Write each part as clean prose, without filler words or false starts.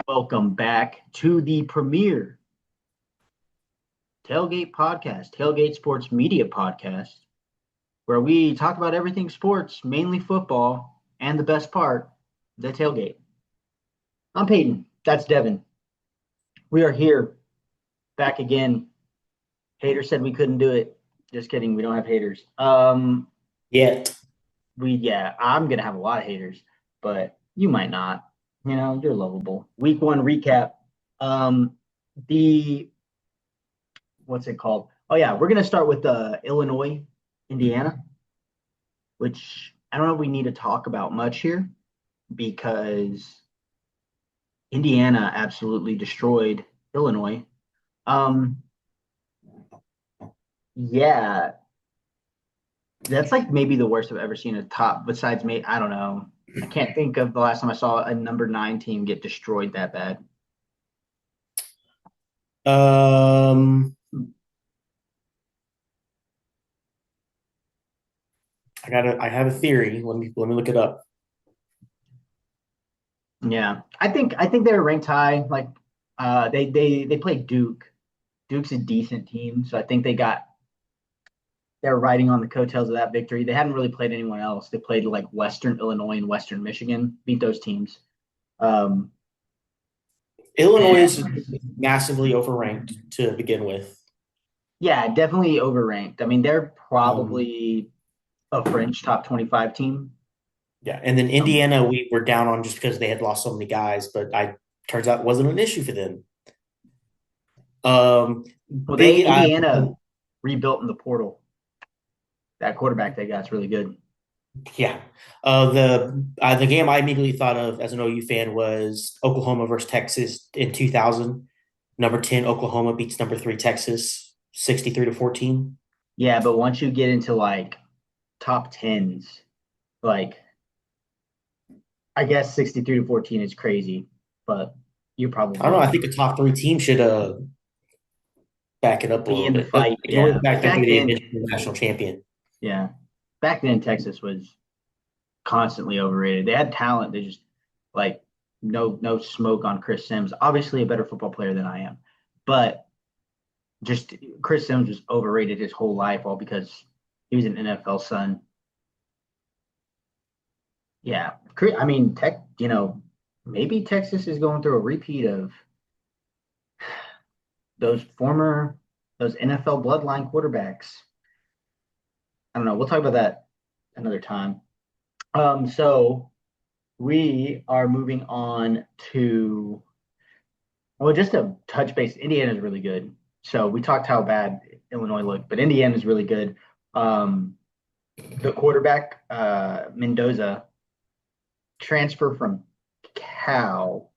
Welcome back to the premier Tailgate podcast, Tailgate Sports Media Podcast, where we talk about everything sports, mainly football, and the best part, the tailgate. I'm Peyton. That's Devin. We are here back again. Haters said we couldn't do it. Just kidding. We don't have haters. Yet. I'm gonna have a lot of haters, but you might not. You're lovable. Week 1 recap. The what's it called? Oh yeah, we're gonna start with Illinois, Indiana, which I don't know if we need to talk about much here because Indiana absolutely destroyed Illinois. Um, yeah, that's like maybe the worst I've ever seen a top. Besides me, I don't know. I can't think of the last time I saw a number 9 team get destroyed that bad. Um, I have a theory. Let me look it up. Yeah, I think they're ranked high. Like, they played Duke. Duke's a decent team, so I think they're riding on the coattails of that victory. They hadn't really played anyone else. They played like Western Illinois and Western Michigan, beat those teams. Um, Illinois is and massively overranked to begin with. yeah, definitely overranked. I mean, they're Um, probably a French top 25 team. yeah, and then Um, Indiana we were down on just because they had lost so many guys, but I turns out it wasn't an issue for them. Um, well, they big, Indiana rebuilt in the portal. That quarterback they got is really good. yeah. The game I immediately thought of as an OU fan was Oklahoma versus Texas in 2000. Number 10 Oklahoma beats number 3 Texas 63-14. Yeah, but once you get into like top tens, like I guess 63-14 is crazy, but you're I don't know. I probably think a top 3 team should back it up a be little in the bit. It fight. only Yeah, backed up back the then, eventual national champion. yeah, back then Texas was constantly overrated. They had talent. They just like no smoke on Chris Sims. Obviously a better football player than I am, but just Chris Sims was overrated his whole life, all because he was an NFL son. Yeah, I mean, maybe Texas is going through a repeat of those former those NFL bloodline quarterbacks. I don't know. We'll talk about that another time. So we are moving on to just a touch base. Indiana is really good. So we talked how bad Illinois looked, but Indiana is really good. Um, the quarterback, Mendoza, transfer from Cal.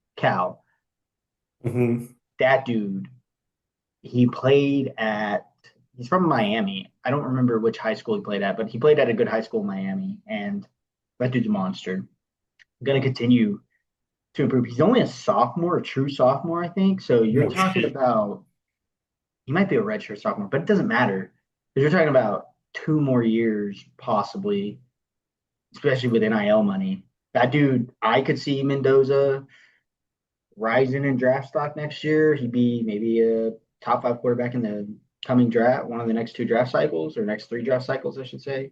Hmm. That dude, he played at. He's from Miami. I don't remember which high school he played at, but he played at a good high school in Miami, and that dude's a monster. Going to continue to improve. He's only a sophomore, a true sophomore, I think. So you're No talking shit. about he might be a redshirt sophomore, but it doesn't matter because you're talking about 2 more years possibly, especially with NIL money. That dude, I could see Mendoza rising in draft stock next year. He'd be maybe a top 5 quarterback in the coming draft, one of the next 2 draft cycles or next 3 draft cycles, I should say,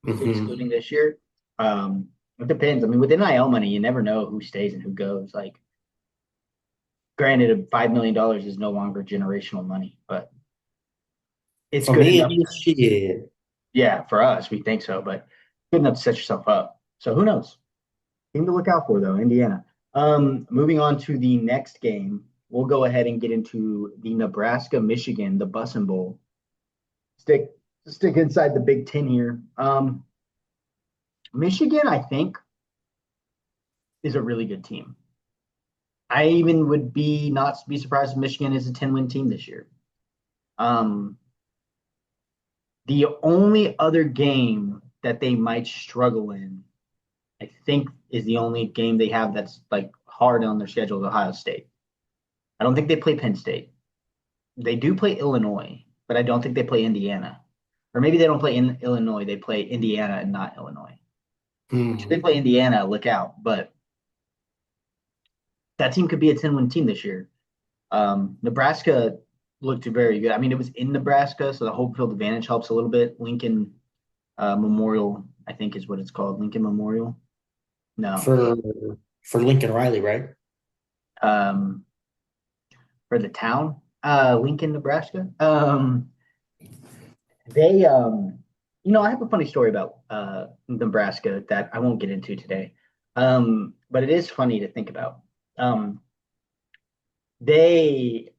Hmm. excluding this year. It depends. I mean, with NIL money, you never know who stays and who goes. Like, granted, $5 million is no longer generational money, but it's For good me, it enough. is shit. Yeah, for us, we think so, but good enough to set yourself up. So who knows? Team to look out for though, Indiana. Moving on to the next game, we'll go ahead and get into the Nebraska Michigan, the Bussin' Bowl. Stick stick inside the Big Ten here. Michigan, I think, is a really good team. I even would be not be surprised if Michigan is a 10-win team this year. Um, the only other game that they might struggle in I think is the only game they have that's like hard on their schedule is Ohio State. I don't think they play Penn State. They do play Illinois, but I don't think they play Indiana. Or maybe they don't play in Illinois, they play Indiana and not Illinois. Which if they Hmm. play Indiana, look out. But that team could be a 10-win team this year. Nebraska looked very good. I mean, it was in Nebraska, so the home field advantage helps a little bit. Lincoln Memorial, I think is what it's called. Lincoln Memorial. No, for Lincoln Riley, right? um, for the town, Lincoln, Nebraska. They, I have a funny story about Nebraska that I won't get into today, but it is funny to think about. Um, they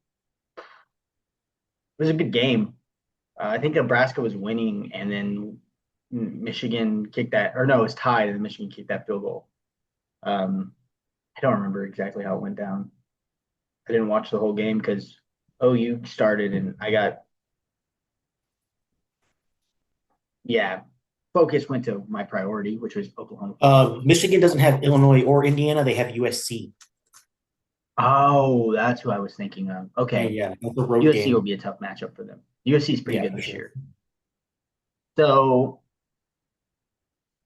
it was a good game. I think Nebraska was winning, and then Michigan kicked that, or no, it was tied, and Michigan kicked that field goal. Um, I don't remember exactly how it went down. I didn't watch the whole game because OU started, and I got yeah, focus went to my priority, which was Oklahoma football. Michigan doesn't have Illinois or Indiana. They have USC. Oh, that's who I was thinking of. Okay, Yeah, that's a road USC will game. be a tough matchup for them. USC is pretty Yeah, good for this sure. year. So,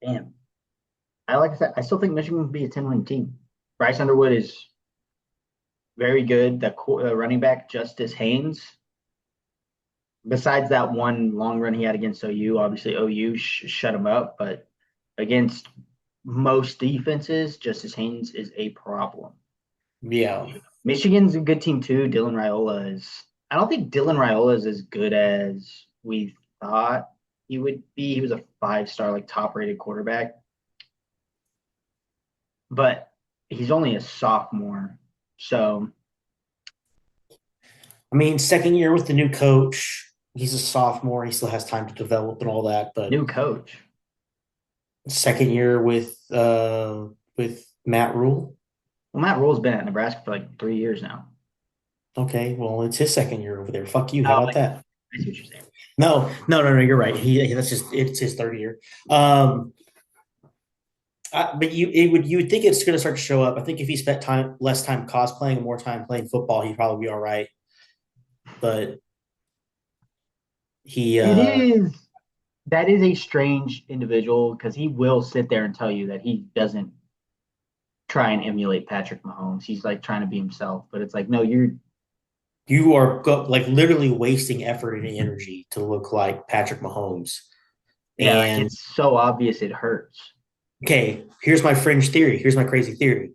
damn, like I said, I still think Michigan will be a 10-win team. Bryce Underwood is very good. The running back Justice Haynes. Besides that one long run he had against OU, obviously OU shut him up, but against most defenses, Justice Haynes is a problem. Yeah. Michigan's a good team too. Dylan Raiola is. I don't think Dylan Raiola is as good as we thought he would be. He was a 5-star, like top-rated quarterback, but he's only a sophomore. So I mean, second year with the new coach. He's a sophomore. He still has time to develop and all that. But new coach. second year with Matt Rule. Well, Matt Rule's been at Nebraska for like 3 years now. Okay, well, it's his second year over there. Fuck you. How Oh, about that? I see what you're saying. No, no, no, no. You're right. That's just it's his third year. But you would think it's going to start to show up. I think if he spent less time cosplaying and more time playing football, he'd probably be all right. But he It is. That is a strange individual because he will sit there and tell you that he doesn't try and emulate Patrick Mahomes. He's like trying to be himself, but it's like, no, you are like literally wasting effort and energy to look like Patrick Mahomes. yeah, like And it's so obvious it hurts. okay, here's my fringe theory. Here's my crazy theory.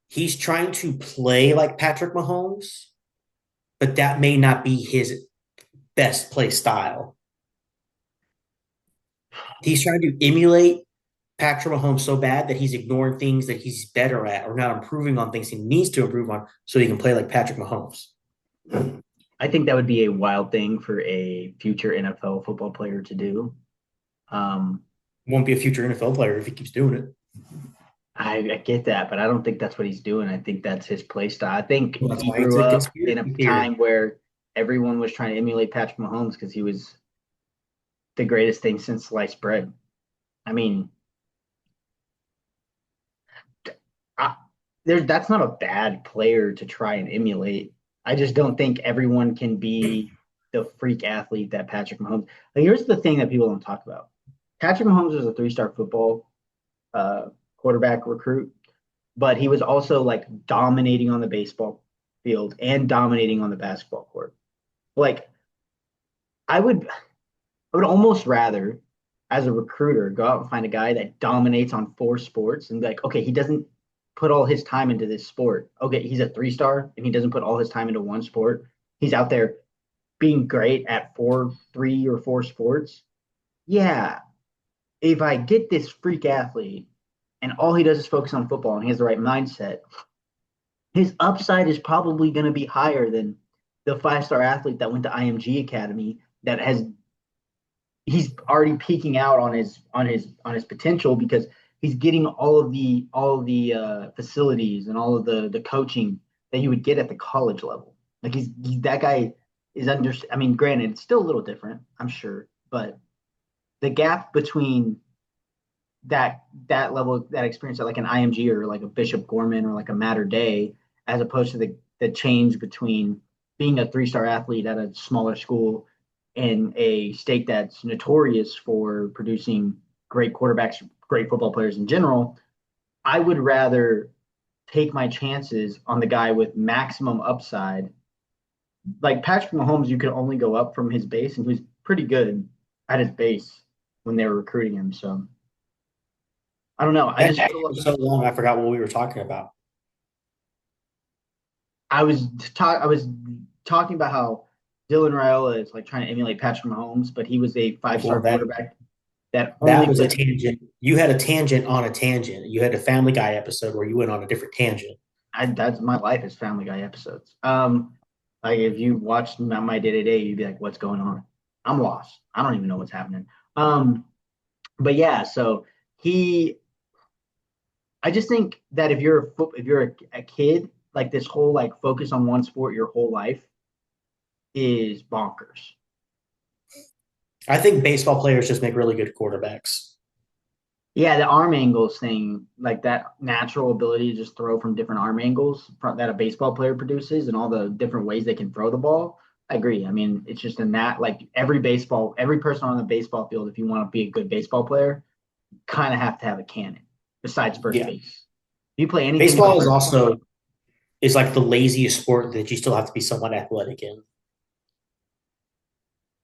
He's trying to play like Patrick Mahomes, but that may not be his best play style. He's trying to emulate Patrick Mahomes so bad that he's ignoring things that he's better at or not improving on things he needs to improve on so he can play like Patrick Mahomes. I think that would be a wild thing for a future NFL football player to do. Um, Won't be a future NFL player if he keeps doing it. I get that, but I don't think that's what he's doing. I think that's his play style. I think Well, that's he why it's grew a up in a conspiracy theory. time where everyone was trying to emulate Patrick Mahomes because he was the greatest thing since sliced bread. I mean, I, that's not a bad player to try and emulate. I just don't think everyone can be the freak athlete that Patrick Mahomes. Like, here's the thing that people don't talk about. Patrick Mahomes was a 3-star football uh, quarterback recruit, but he was also like dominating on the baseball field and dominating on the basketball court. Like, I would almost rather, as a recruiter, go out and find a guy that dominates on 4 sports and be like, okay, he doesn't put all his time into this sport. Okay, he's a 3-star and he doesn't put all his time into one sport. He's out there being great at 3 or 4 sports. Yeah, if I get this freak athlete and all he does is focus on football and he has the right mindset, his upside is probably going to be higher than the 5-star athlete that went to IMG Academy that has he's already peaking out on his potential because he's getting all of the facilities and all of the coaching that you would get at the college level. Like that guy is under. I mean, granted, it's still a little different, I'm sure, but the gap between that level that experience at like an IMG or like a Bishop Gorman or like a Matter Day, as opposed to the change between being a 3-star athlete at a smaller school in a state that's notorious for producing great quarterbacks, great football players in general. I would rather take my chances on the guy with maximum upside. Like Patrick Mahomes, you could only go up from his base, and he was pretty good at his base when they were recruiting him. So I don't know. I That just tangent feel like was so long, I forgot what we were talking about. I was talking about how Dylan Raiola is like trying to emulate Patrick Mahomes, but he was a Well, five-star that quarterback that that only was a played. tangent. You had a tangent on a tangent. You had a Family Guy episode where you went on a different tangent. That's my life is Family Guy episodes. Like if you watched my day to day, you'd be like, "What's going on?" I'm lost. I don't even know what's happening. But yeah, so he, I just think that if you're a kid, like this whole like focus on one sport your whole life is bonkers. I think baseball players just make really good quarterbacks. Yeah, the arm angles thing, like that natural ability to just throw from different arm angles that a baseball player produces and all the different ways they can throw the ball. I agree. I mean, it's just a like every person on the baseball field, if you want to be a good baseball player, kind of have to have a cannon besides first Yeah. base. If you play anything but Baseball is first, also is like the laziest sport that you still have to be somewhat athletic in.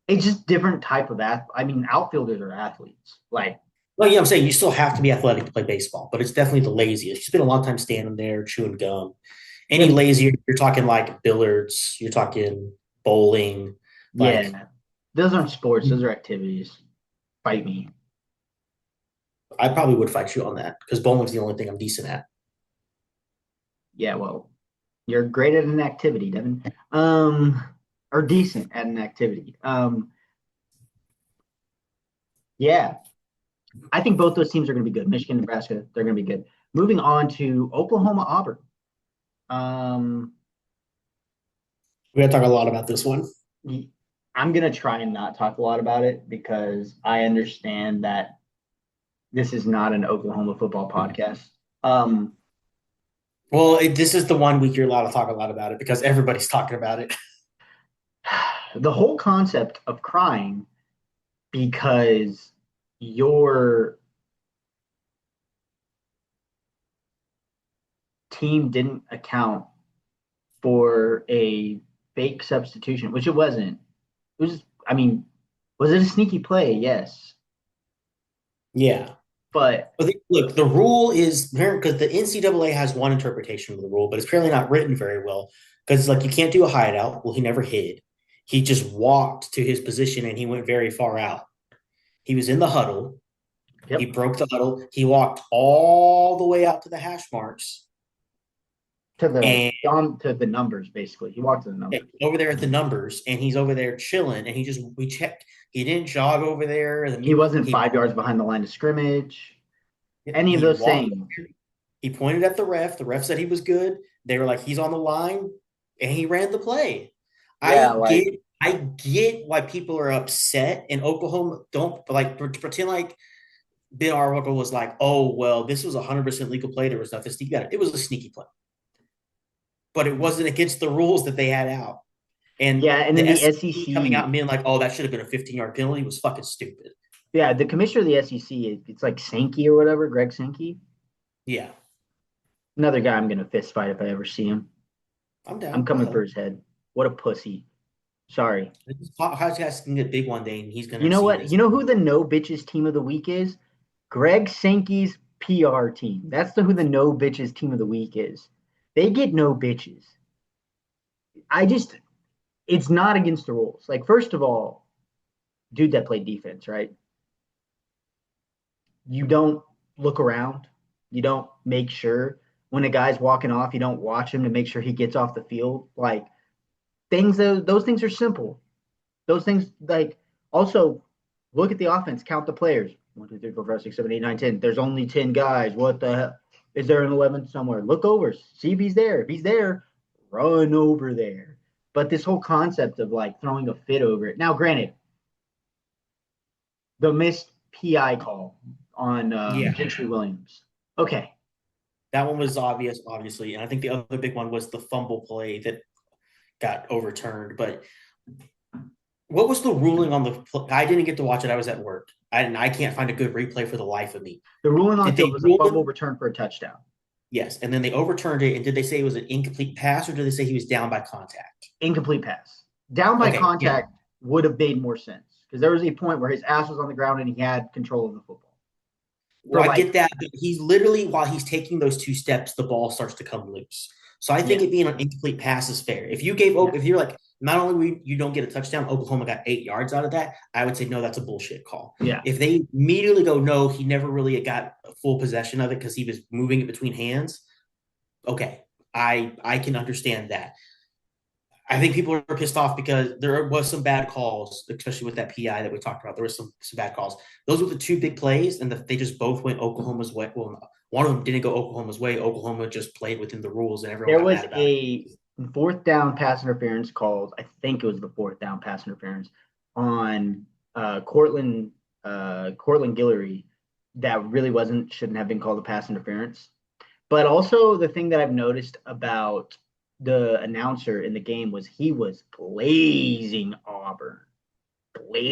it's just different type of I mean, outfielders are athletes. Like, Well, yeah, I'm saying you still have to be athletic to play baseball, but it's definitely the laziest. You spend a long time standing there chewing gum. Any yeah, lazier, you're talking like billiards, you're talking bowling. Like yeah, those aren't sports; those are activities. Fight me. I probably would fight you on that because bowling's the only thing I'm decent at. Yeah, well, you're great at an activity, Devin. Or decent at an activity. Yeah, I think both those teams are going to be good. Michigan, Nebraska, they're going to be good. Moving on to Oklahoma, Auburn. Um, We got to talk a lot about this one. I'm going to try and not talk a lot about it because I understand that this is not an Oklahoma football podcast. Um, Well, this is the one week you're allowed to talk a lot about it because everybody's talking about it. the whole concept of crying because your team didn't account for a fake substitution, which it wasn't. It was, I mean, was it a sneaky play? Yes. Yeah. But But look, the rule is because the NCAA has one interpretation of the rule, but it's apparently not written very well. Because like you can't do a hideout. Well, he never hid. He just walked to his position and he went very far out. He was in the huddle. He yep, broke the huddle. He walked all the way out to the hash marks and to the numbers basically. He walked to the numbers. over there at the numbers, and he's over there chilling. And we checked. He didn't jog over there. He wasn't He 5 yards behind the line of scrimmage. Any of he those walked. things. He pointed at the ref. The ref said he was good. They were like, he's on the line, and he ran the play. Yeah, I get why people are upset. And Oklahoma don't like pretend like Ben Arbuckle was like, oh well, this was 100% legal play. There was nothing sneaky about it. It was a sneaky play, but it wasn't against the rules that they had out. And yeah, and then the the SEC coming out SEC. and being like, oh, that should have been a 15-yard penalty was fucking stupid. Yeah, the commissioner of the SEC, it's like Sankey or whatever, Greg Sankey. Yeah, Another guy I'm gonna fist fight if I ever see him. I'm I'm down. Go coming for ahead. his head. What a pussy. Sorry. Podcast can get big one day, and he's You gonna know see what? this. You know who the no bitches team of the week is? Greg Sankey's PR team. That's who the no bitches team of the week is. They get no bitches. I just, it's not against the rules. Like, first of all, dude that played defense, right? You don't look around. You don't make sure when a guy's walking off, you don't watch him to make sure he gets off the field. Like, those things are simple. Those things, like, also look at the offense, count the players. 1, 2, 3, 4, 5, 6, 7, 8, 9, 10. There's only 10 guys. What the hell? Is there an 11th somewhere? Look over, see if he's there. If he's there, run over there. But this whole concept of like throwing a fit over it. Now, granted, the missed PI call on Yeah, Gentry Williams. Okay. that one was obvious, obviously, and I think the other big one was the fumble play that got overturned. But what was the ruling on the? I didn't get to watch it. I was at work. I can't find a good replay for the life of me. The ruling on the Did field they was a rule fumble it? return for a touchdown. Yes, and then they overturned it. And did they say it was an incomplete pass, or did they say he was down by contact? Incomplete pass. Down by Okay, yeah. contact would have made more sense because there was a point where his ass was on the ground and he had control of the football for Well, I like, get that, but he's literally while he's taking those two steps, the ball starts to come loose. So I think yeah, it being an incomplete pass is fair. yeah, If you're like, not only you don't get a touchdown, Oklahoma got 8 yards out of that. I would say no, that's a bullshit call. yeah. If they immediately go no, he never really got full possession of it because he was moving it between hands. Okay, I can understand that. I think people are pissed off because there was some bad calls, especially with that PI that we talked about. There was some bad calls. Those were the two big plays, and they just both went Oklahoma's way. Well, no, one of them didn't go Oklahoma's way. Oklahoma just played within the rules, and everyone There got was mad about it. a fourth down pass interference called. I think it was the fourth down pass interference on Cortland Guillory that really wasn't shouldn't have been called a pass interference. But also the thing that I've noticed about the announcer in the game was he was blazing Auburn. Greg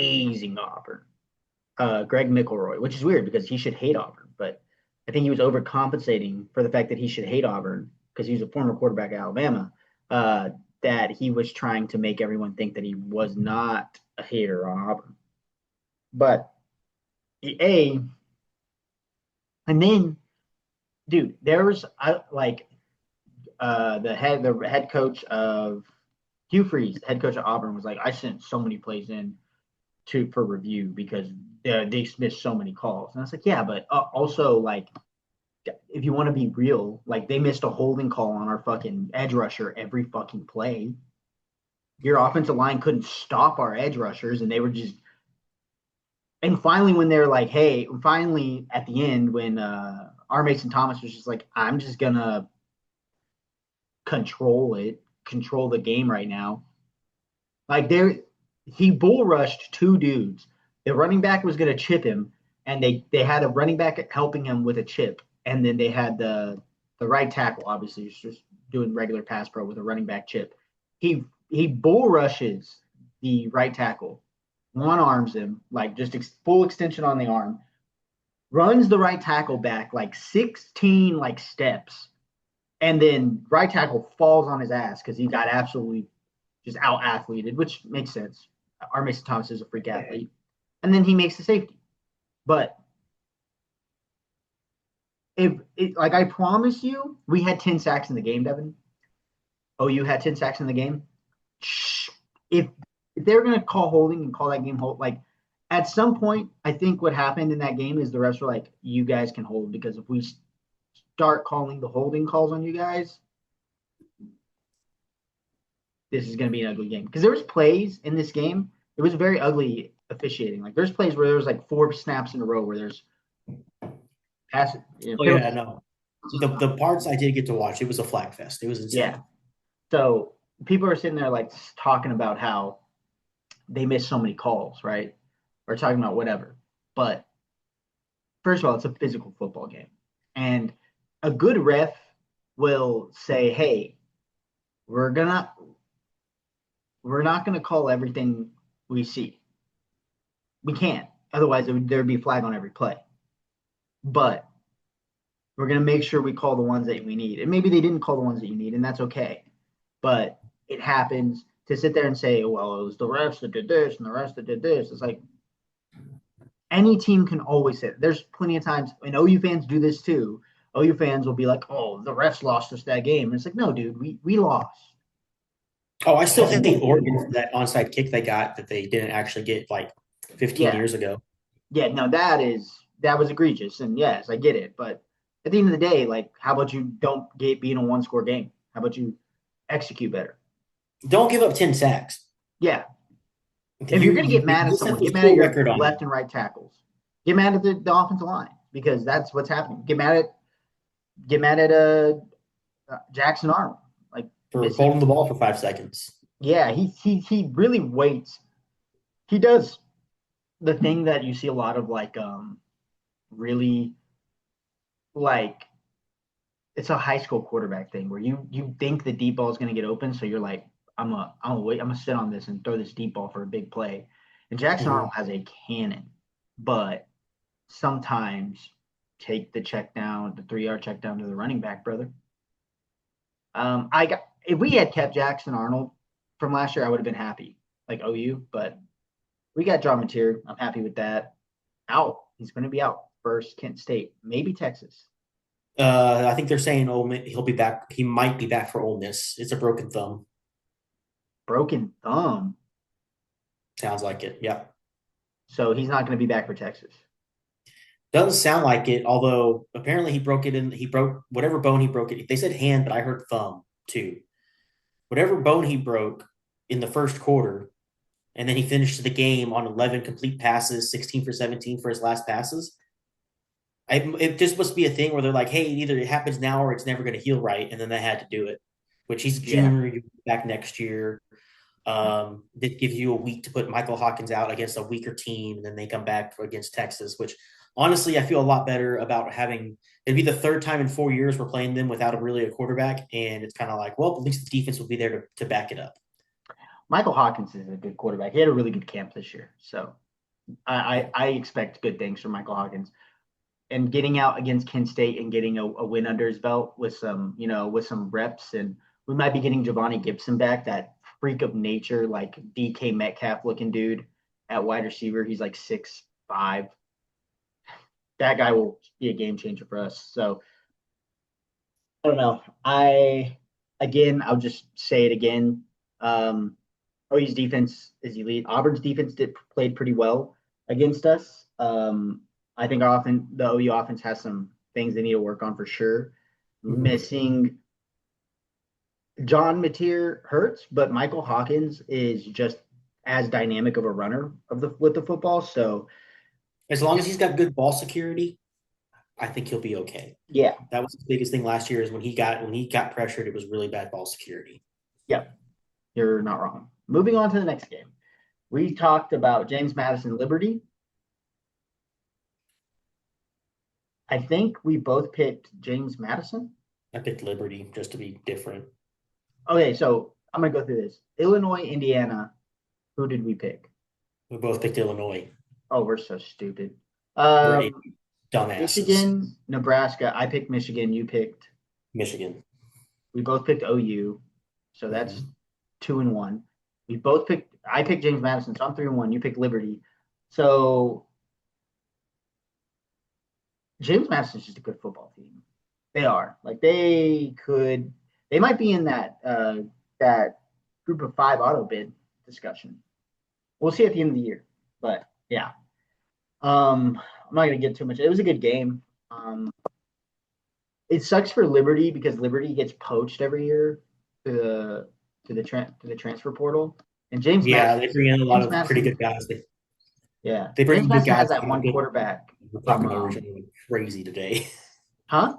McElroy, which is weird because he should hate Auburn, but I think he was overcompensating for the fact that he should hate Auburn because he was a former quarterback at Alabama. Uh, that he was trying to make everyone think that he was not a hater on Auburn, but a and then dude, there was like the head coach of Hugh Freeze, the head coach of Auburn, was like, I sent so many plays in to for review because they missed so many calls. And I was like, yeah, but also like if you want to be real, like they missed a holding call on our fucking edge rusher every fucking play. Your offensive line couldn't stop our edge rushers, and they were just. And finally, when they're like, hey, finally at the end, when R. Mason Thomas was just like, I'm just gonna control the game right now. Like there, he bull rushed two dudes. The running back was going to chip him, and they had a running back helping him with a chip, and then they had the right tackle. Obviously, just doing regular pass pro with a running back chip. He bull rushes the right tackle, one arms him like just full extension on the arm, runs the right tackle back like 16 like steps, and then right tackle falls on his ass because he got absolutely just out athleted, which makes sense. R. Mason Thomas is a freak athlete. And then he makes the safety. But if it, like I promise you, we had 10 sacks in the game, Devin. Oh, you had 10 sacks in the game. If if they're gonna call holding and call that game hold, like at some point, I think what happened in that game is the refs were like, "You guys can hold because if we start calling the holding calls on you guys, this is going to be an ugly game." Because there was plays in this game. It was very ugly officiating. Like there's plays where there was like 4 snaps in a row where there's pass. Oh yeah, no. The parts I did get to watch, it was a flag fest. It was Yeah. insane. So people are sitting there like talking about how they missed so many calls, right? Or talking about whatever. But first of all, it's a physical football game, and a good ref will say, "Hey, we're gonna we're not gonna call everything we see. We can't. Otherwise, there'd be a flag on every play. But we're going to make sure we call the ones that we need. And maybe they didn't call the ones that you need, and that's okay. But it happens to sit there and say, well, it was the refs that did this and the refs that did this. It's like any team can always say it. There's plenty of times, and OU fans do this too. OU fans will be like, oh, the refs lost us that game. And it's like, no, dude, we lost. Oh, I still hate Oregon for that onside kick they got that they didn't actually get like 15 Yeah. years ago. Yeah, no, that was egregious. And yes, I get it. But at the end of the day, like, how about you don't get be in a one score game? How about you execute better? Don't give up 10 sacks. Yeah. If you're going to get mad at You set someone, the get mad at school your record on left them and right tackles. Get mad at the offensive line because that's what's happening. Get mad at Jackson Arnold, like for missing. holding the ball for 5 seconds. Yeah, he really waits. He does the thing that you see a lot of like really like it's a high school quarterback thing where you think the deep ball is going to get open, so you're like, I'm gonna sit on this and throw this deep ball for a big play. And Jackson Mhm. Arnold has a cannon, but sometimes take the 3-yard check down to the running back, brother. If we had kept Jackson Arnold from last year, I would have been happy, like OU, but we got John Mateer. I'm happy with that. Out. He's going to be out first. Kent State, maybe Texas. I think they're saying he'll be back. He might be back for Ole Miss. It's a broken thumb. Broken thumb. Sounds like it. Yeah. So he's not going to be back for Texas. Doesn't sound like it, although apparently he broke it in. He broke whatever bone he broke it. They said hand, but I heard thumb too. Whatever bone he broke in the first quarter, and then he finished the game on 11 complete passes, 16 for 17 for his last passes. It just must be a thing where they're like, hey, either it happens now or it's never going to heal right. And then they had to do it, which he's a junior, back next year. That gives you a week to put Michael Hawkins out against a weaker team, and then they come back against Texas, which honestly, I feel a lot better about having. It'd be the third time in 4 years we're playing them without a quarterback, and it's kind of like, well, at least the defense will be there to back it up. Michael Hawkins is a good quarterback. He had a really good camp this year, so I expect good things from Michael Hawkins. And getting out against Kent State and getting a win under his belt with some reps, and we might be getting Giovanni Gibson back, that freak of nature, like DK Metcalf looking dude at wide receiver. He's like 6'5". That guy will be a game changer for us. So I don't know. I'll just say it again. OU's defense is elite. Auburn's defense played pretty well against us. I think the OU offense has some things they need to work on for sure. Mm-hmm. Missing John Mateer hurts, but Michael Hawkins is just as dynamic of a runner with the football. So as long as he's got good ball security, I think he'll be okay. Yeah. That was the biggest thing last year is when he got pressured, it was really bad ball security. Yep. You're not wrong. Moving on to the next game. We talked about James Madison Liberty. I think we both picked James Madison. I picked Liberty just to be different. Okay, so I'm going to go through this. Illinois, Indiana. Who did we pick? We both picked Illinois. Oh, we're so stupid. Dumbasses. Michigan, Nebraska. I picked Michigan. You picked Michigan. We both picked OU. So that's 2-1. I picked James Madison, so I'm 3-1. You picked Liberty. So James Madison's just a good football team. They are. Like they might be in that group of 5 auto bid discussion. We'll see at the end of the year. But yeah. I'm not gonna get too much. It was a good game. It sucks for Liberty because Liberty gets poached every year to the transfer portal. And James Madison, they bring in a lot of pretty good guys. They bring James good guys. Has that one quarterback. We're talking over each other like crazy today. Huh?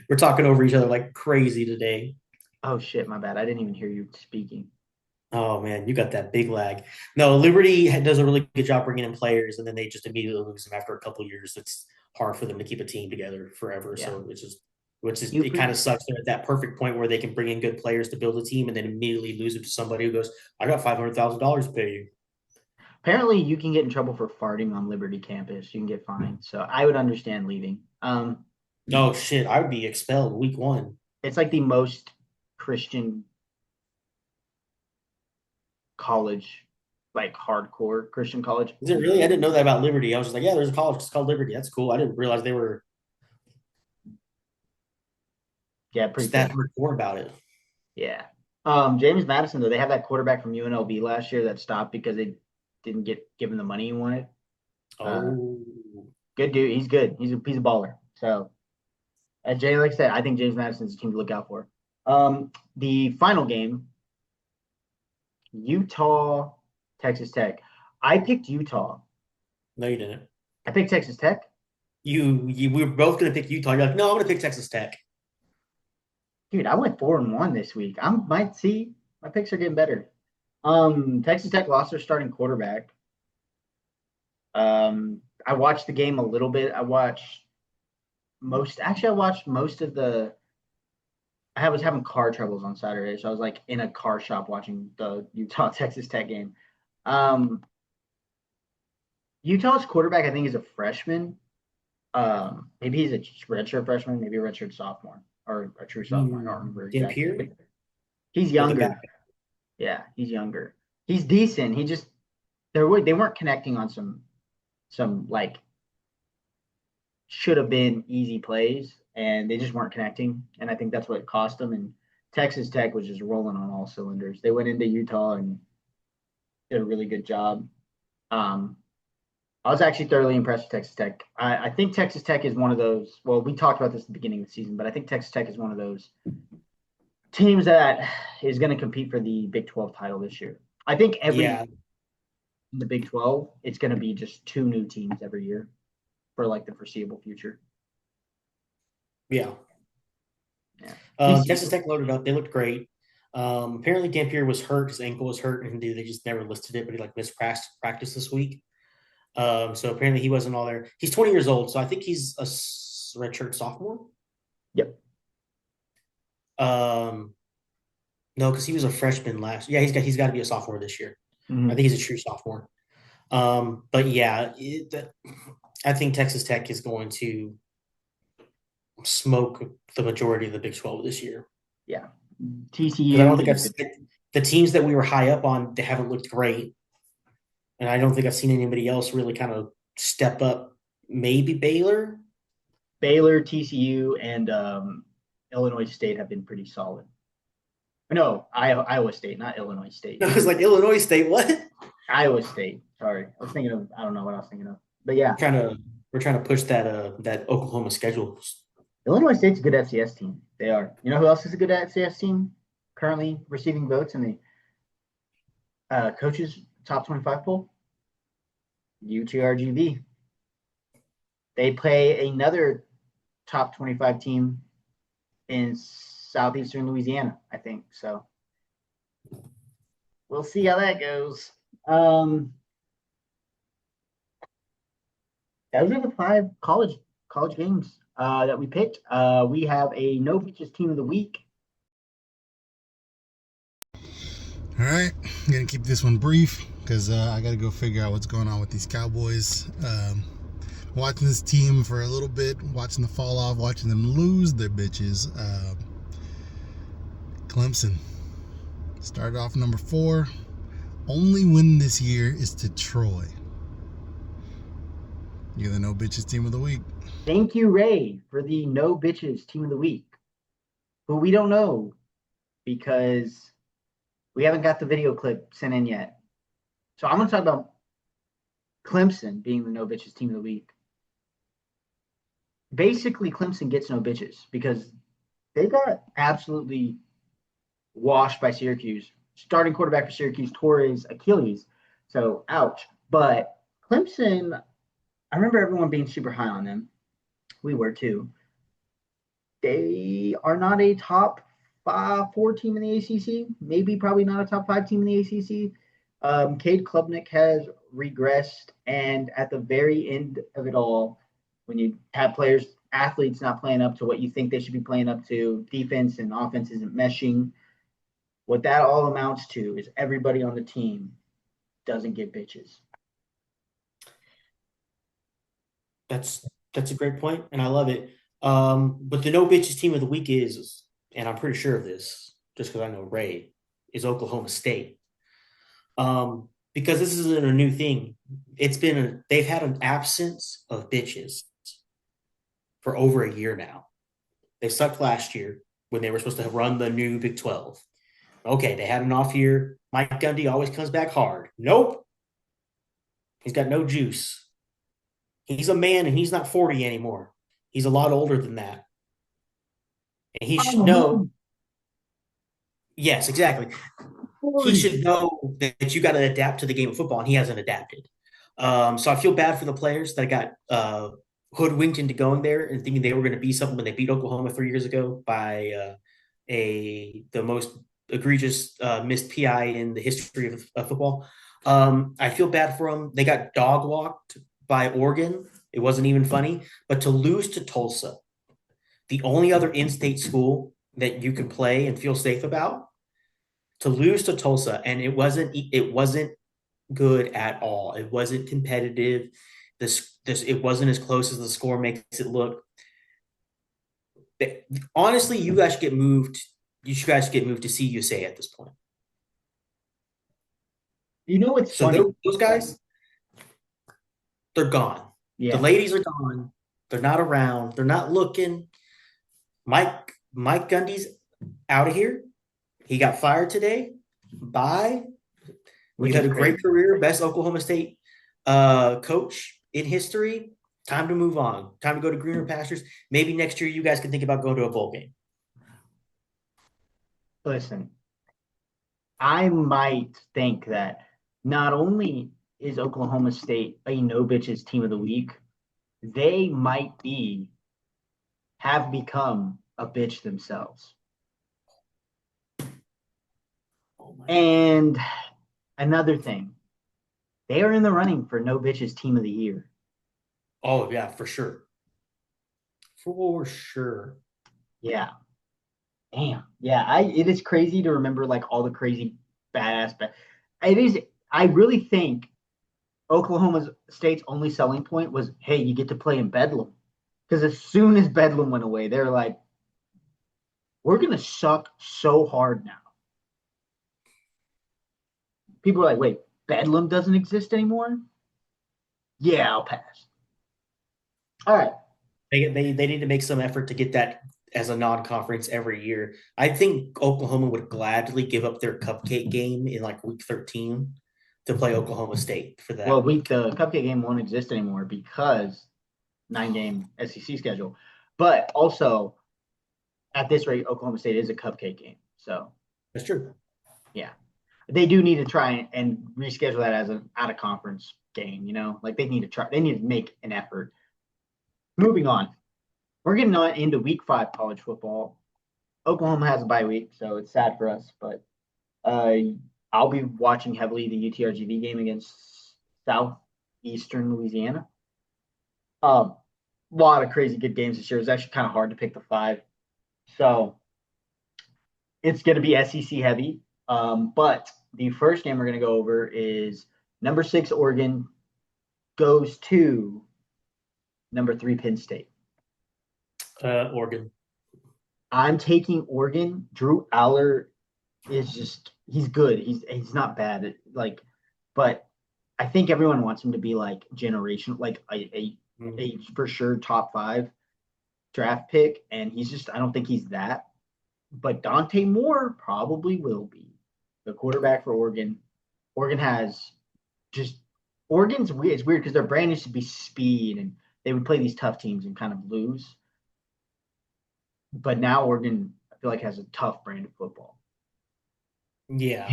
We're talking over each other like crazy today. Oh shit, my bad. I didn't even hear you speaking. Oh man, you got that big lag. No, Liberty does a really good job bringing in players, and then they just immediately lose them after a couple of years. It's hard for them to keep a team together forever. Yeah. So it kind of sucks. They're at that perfect point where they can bring in good players to build a team, and then immediately lose it to somebody who goes, "I got $500,000 to pay you." Apparently, you can get in trouble for farting on Liberty campus. You can get fined. So I would understand leaving. No shit, I would be expelled week 1. It's like the most Christian college, like hardcore Christian college. Is it really? I didn't know that about Liberty. I was just like, yeah, there's a college. It's called Liberty. That's cool. I didn't realize they were. Yeah, pretty that hardcore about it. Yeah. James Madison, though, they have that quarterback from UNLV last year that stopped because they didn't get given the money he wanted. Good dude. He's good. He's a baller. So, like I said, I think James Madison's a team to look out for. The final game, Utah, Texas Tech. I picked Utah. No, you didn't. I picked Texas Tech. We were both going to pick Utah. You're like, no, I'm going to pick Texas Tech. Dude, I went 4-1 this week. My picks are getting better. Texas Tech lost their starting quarterback. I watched the game a little bit. I watched most of the. I was having car troubles on Saturday, so I was like in a car shop watching the Utah Texas Tech game. Utah's quarterback, I think, is a freshman. Maybe he's a redshirt freshman, maybe a redshirt sophomore or a true sophomore. I don't remember exactly. But Dampier he's at the back. younger. Yeah, he's younger. He's decent. He just they weren't connecting on some like should have been easy plays, and they just weren't connecting. And I think that's what cost them. And Texas Tech was just rolling on all cylinders. They went into Utah and did a really good job. Um, I was actually thoroughly impressed with Texas Tech. I think Texas Tech is one of those. Well, we talked about this at the beginning of the season, but I think Texas Tech is one of those teams that is going to compete for the Big 12 title this year. I think every Yeah, in the Big 12, it's going to be just two new teams every year for like the foreseeable future. yeah. Yeah. Texas TCU. Tech loaded up. They looked great. Apparently Dampier was hurt. His ankle was hurt, and they just never listed it. But he like missed practice this week. So apparently he wasn't all there. He's 20 years old, so I think he's a redshirt sophomore. Yep. Um, no, because he was a freshman last. Yeah, he's got to be a sophomore this year. I Mm-hmm. think he's a true sophomore. But yeah, I think Texas Tech is going to smoke the majority of the Big 12 this year. Yeah. Because I don't TCU think is the teams that we were high up on, they haven't looked great. And I don't think I've seen anybody else really kind of step up. Maybe Baylor. Baylor, TCU, and Illinois State have been pretty solid. No, Iowa State, not Illinois State. I was like, Illinois State, what? Iowa State. Sorry, I was thinking of. I don't know what I was thinking of. But yeah, We're trying to push that Oklahoma schedule. Illinois State's a good FCS team. They are. You know who else is a good FCS team? Currently receiving votes in the coaches top 25 poll. UTRGV. They play another top 25 team in southeastern Louisiana, I think. So we'll see how that goes. Those are the five college games that we picked. We have a no beaches team of the week. All right, I'm gonna keep this one brief because I got to go figure out what's going on with these Cowboys. Watching this team for a little bit, watching the fall off, watching them lose their bitches. Clemson started off number 4. Only win this year is to Troy. You're the no bitches team of the week. Thank you, Ray, for the no bitches team of the week, who we don't know because we haven't got the video clip sent in yet. So I'm going to talk about Clemson being the no bitches team of the week. Basically, Clemson gets no bitches because they got absolutely washed by Syracuse. Starting quarterback for Syracuse tore his Achilles. So, ouch. But Clemson, I remember everyone being super high on them. We were too. They are not a top 4 team in the ACC. Maybe probably not a top 5 team in the ACC. Cade Klubnik has regressed. And at the very end of it all, when you have athletes not playing up to what you think they should be playing up to, defense and offense isn't meshing. What that all amounts to is everybody on the team doesn't get bitches. That's a great point, and I love it. But the no bitches team of the week is, and I'm pretty sure of this, just because I know Ray, is Oklahoma State. Because this isn't a new thing. They've had an absence of bitches for over a year now. They sucked last year when they were supposed to run the new Big 12. Okay, they had an off year. Mike Gundy always comes back hard. Nope. He's got no juice. He's a man and he's not 40 anymore. He's a lot older than that. And he should know. Yes, exactly. He should know that you got to adapt to the game of football, and he hasn't adapted. So I feel bad for the players that got hoodwinked into going there and thinking they were going to be something when they beat Oklahoma 3 years ago by the most egregious missed PI in the history of football. I feel bad for them. They got dog walked by Oregon. It wasn't even funny. But to lose to Tulsa, the only other in-state school that you can play and feel safe about, to lose to Tulsa, and it wasn't good at all. It wasn't competitive. it wasn't as close as the score makes it look. Honestly, you guys get moved. You guys get moved to CUSA at this point. You know what's So funny? those guys, they're gone. The Yeah. ladies are gone. They're not around. They're not looking. Mike Gundy's out of here. He got fired today. Bye. Which You had is a great crazy. career, best Oklahoma State coach in history. Time to move on. Time to go to greener pastures. Maybe next year you guys can think about going to a bowl game. Listen, I might think that not only is Oklahoma State a no bitches team of the week, they might have become a bitch themselves. Oh my And another thing, they are in the running for no bitches team of the year. Oh yeah, for sure. For sure. Yeah. Damn. Yeah, it is crazy to remember like all the crazy badass it is. I really think Oklahoma State's only selling point was, hey, you get to play in Bedlam. Because as soon as Bedlam went away, they're like, we're gonna suck so hard now. People are like, wait, Bedlam doesn't exist anymore? Yeah, I'll pass. All right. They need to make some effort to get that as a non-conference every year. I think Oklahoma would gladly give up their cupcake game in like week 13 to play Oklahoma State for that Well, week. the cupcake game won't exist anymore because 9-game SEC schedule. But also, at this rate, Oklahoma State is a cupcake game. So, That's true. yeah. They do need to try and reschedule that as an out of conference game, Like they need to try, they need to make an effort. Moving on. We're getting on into week 5 college football. Oklahoma has a bye week, so it's sad for us, but uh, I'll be watching heavily the UTRGV game against Southeastern Louisiana. A lot of crazy good games this year. It's actually kind of hard to pick the 5. So it's going to be SEC heavy. But the first game we're going to go over is number 6 Oregon goes to number 3 Penn State. Oregon. I'm taking Oregon. Drew Aller is he's good. He's not bad. But I think everyone wants him to be like generational, like a for sure top 5 draft pick, and I don't think he's that. But Dante Moore probably will be the quarterback for Oregon. Oregon has Oregon's weird. It's weird because their brand used to be speed, and they would play these tough teams and kind of lose. But now Oregon, I feel like, has a tough brand of football. Yeah.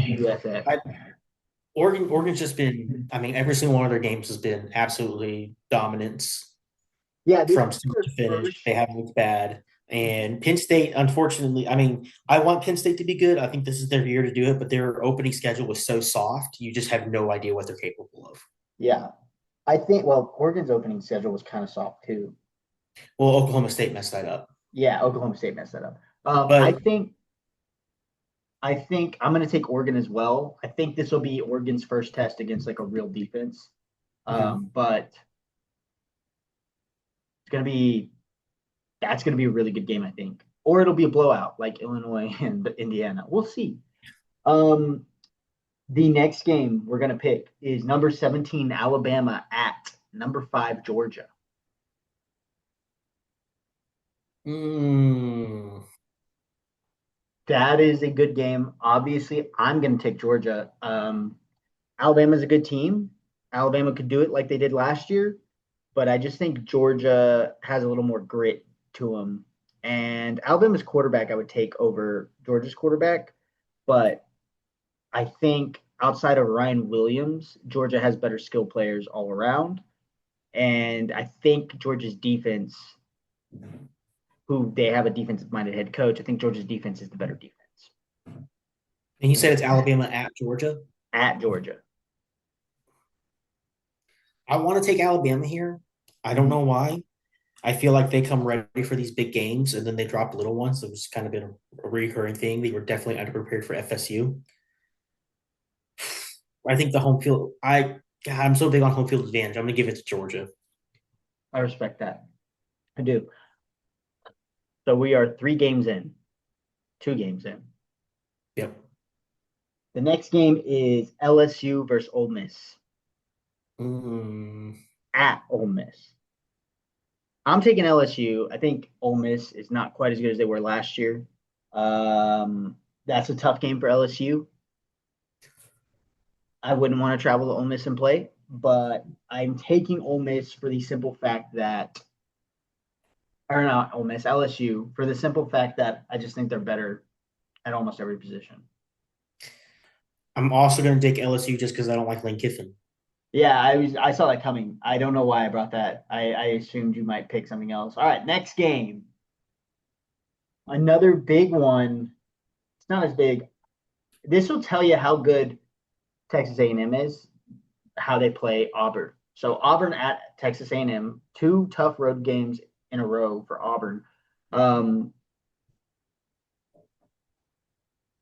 Oregon's just been, I mean, every single one of their games has been absolutely dominance. Yeah, from start to finish. They haven't looked bad. And Penn State, unfortunately, I mean, I want Penn State to be good. I think this is their year to do it, but their opening schedule was so soft, you just have no idea what they're capable of. Yeah. I think, Oregon's opening schedule was kind of soft too. Well, Oklahoma State messed that up. Yeah, Oklahoma State messed that up. But I think I'm going to take Oregon as well. I think this will be Oregon's first test against like a real defense. But that's going to be a really good game, I think. Or it'll be a blowout like Illinois and Indiana. We'll see. The next game we're going to pick is number 17 Alabama at number 5 Georgia. That is a good game. Obviously, I'm going to take Georgia. Alabama's a good team. Alabama could do it like they did last year, but I just think Georgia has a little more grit to them. And Alabama's quarterback I would take over Georgia's quarterback, but I think outside of Ryan Williams, Georgia has better skill players all around. And I think Georgia's defense, who they have a defensive-minded head coach, I think Georgia's defense is the better defense. And you said it's Alabama at Georgia? At Georgia. I want to take Alabama here. I don't know why. I feel like they come ready for these big games, and then they drop little ones. It was kind of been a recurring thing. They were definitely underprepared for FSU. I think the home field – I'm so big on home field advantage. I'm going to give it to Georgia. I respect that. I do. So we are 3 games in, 2 games in. Yep. The next game is LSU versus Ole Miss Mm, at Ole Miss. I'm taking LSU. I think Ole Miss is not quite as good as they were last year. That's a tough game for LSU. I wouldn't want to travel to Ole Miss and play, but I'm taking Ole Miss for the simple fact that, or not Ole Miss, LSU, for the simple fact that I just think they're better at almost every position. I'm also going to take LSU just because I don't like Lane Kiffin. Yeah, I saw that coming. I don't know why I brought that. I assumed you might pick something else. All right, next game. Another big one. It's not as big. This will tell you how good Texas A&M is, how they play Auburn. So Auburn at Texas A&M, 2 tough road games in a row for Auburn.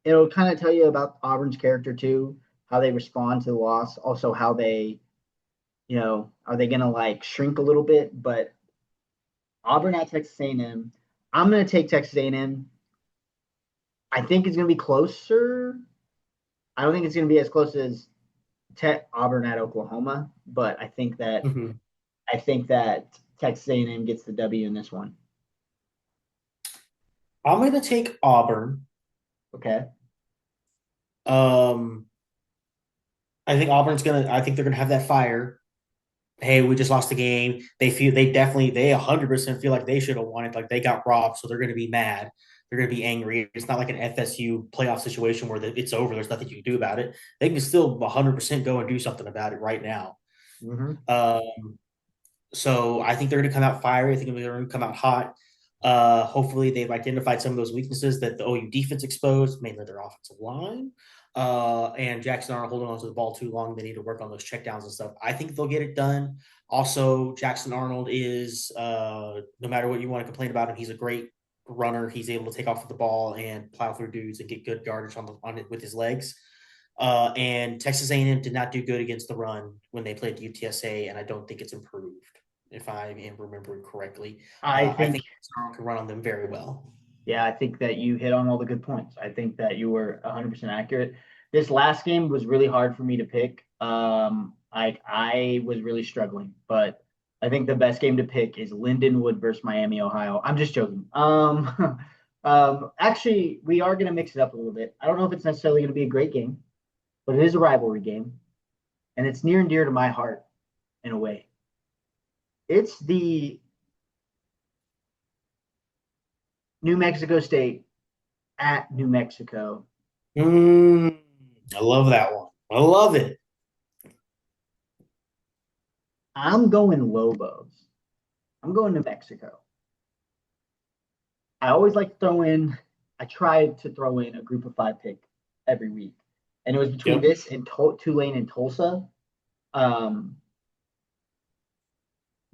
It'll kind of tell you about Auburn's character too, how they respond to the loss, also how they, are they going to like shrink a little bit? But Auburn at Texas A&M, I'm going to take Texas A&M. I think it's going to be closer. I don't think it's going to be as close as Auburn at Oklahoma, but Mm-hmm. I think that Texas A&M gets the W in this one. I'm going to take Auburn. Okay. Um, I think I think they're going to have that fire. Hey, we just lost the game. They 100% feel like they should have won it. Like they got robbed. So they're going to be mad. They're going to be angry. It's not like an FSU playoff situation where it's over. There's nothing you can do about it. They can still 100% go and do something about it right now. Mm-hmm. So I think they're going to come out fiery. I think they're going to come out hot. Hopefully, they've identified some of those weaknesses that the OU defense exposed, mainly their offensive line. And Jackson Arnold holding on to the ball too long. They need to work on those checkdowns and stuff. I think they'll get it done. Also, Jackson Arnold is, no matter what you want to complain about him, he's a great runner. He's able to take off with the ball and plow through dudes and get good yardage on it with his legs. And Texas A&M did not do good against the run when they played UTSA, and I don't think it's improved, if I am remembering correctly. I think Arnold can run on them very well. Yeah, I think that you hit on all the good points. I think that you were 100% accurate. This last game was really hard for me to pick. I was really struggling, but I think the best game to pick is Lindenwood versus Miami, Ohio. I'm just joking. Actually, we are going to mix it up a little bit. I don't know if it's necessarily going to be a great game, but it is a rivalry game, and it's near and dear to my heart in a way. It's the New Mexico State at New Mexico. I love that one. I love it. I'm going Lobos. I'm going New Mexico. I always like to throw in, I tried to throw in a group of 5 pick every week. And it was between this and Tulane and Tulsa.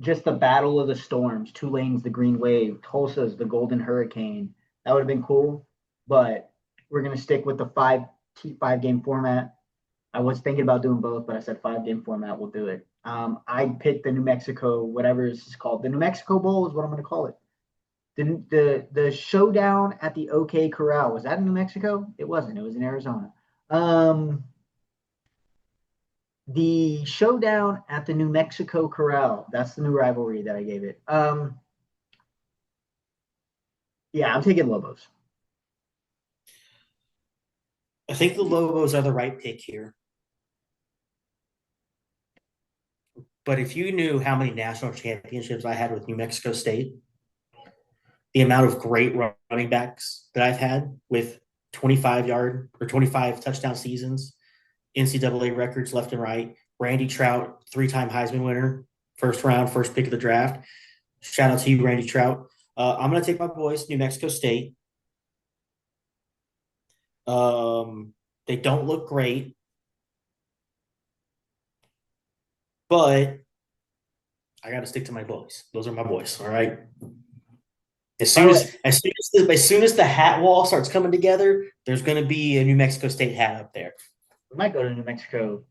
Just the battle of the storms. Tulane's the Green Wave. Tulsa's the Golden Hurricane. That would have been cool. But we're going to stick with the 5-game format. I was thinking about doing both, but I said 5-game format will do it. I picked the New Mexico, whatever this is called. The New Mexico Bowl is what I'm going to call it. The showdown at the OK Corral. Was that in New Mexico? It wasn't. It was in Arizona. The showdown at the New Mexico Corral. That's the new rivalry that I gave it. Yeah, I'm taking Lobos. I think the Lobos are the right pick here. But if you knew how many national championships I had with New Mexico State, the amount of great running backs that I've had with 25-yard or 25 touchdown seasons, NCAA records left and right, Randy Trout, 3-time Heisman winner, first round, first pick of the draft. Shout out to you, Randy Trout. I'm going to take my boys, New Mexico State. They don't look great, but I got to stick to my boys. Those are my boys. All right. As soon as the hat wall starts coming together, there's going to be a New Mexico State hat up there. We might go to New Mexico,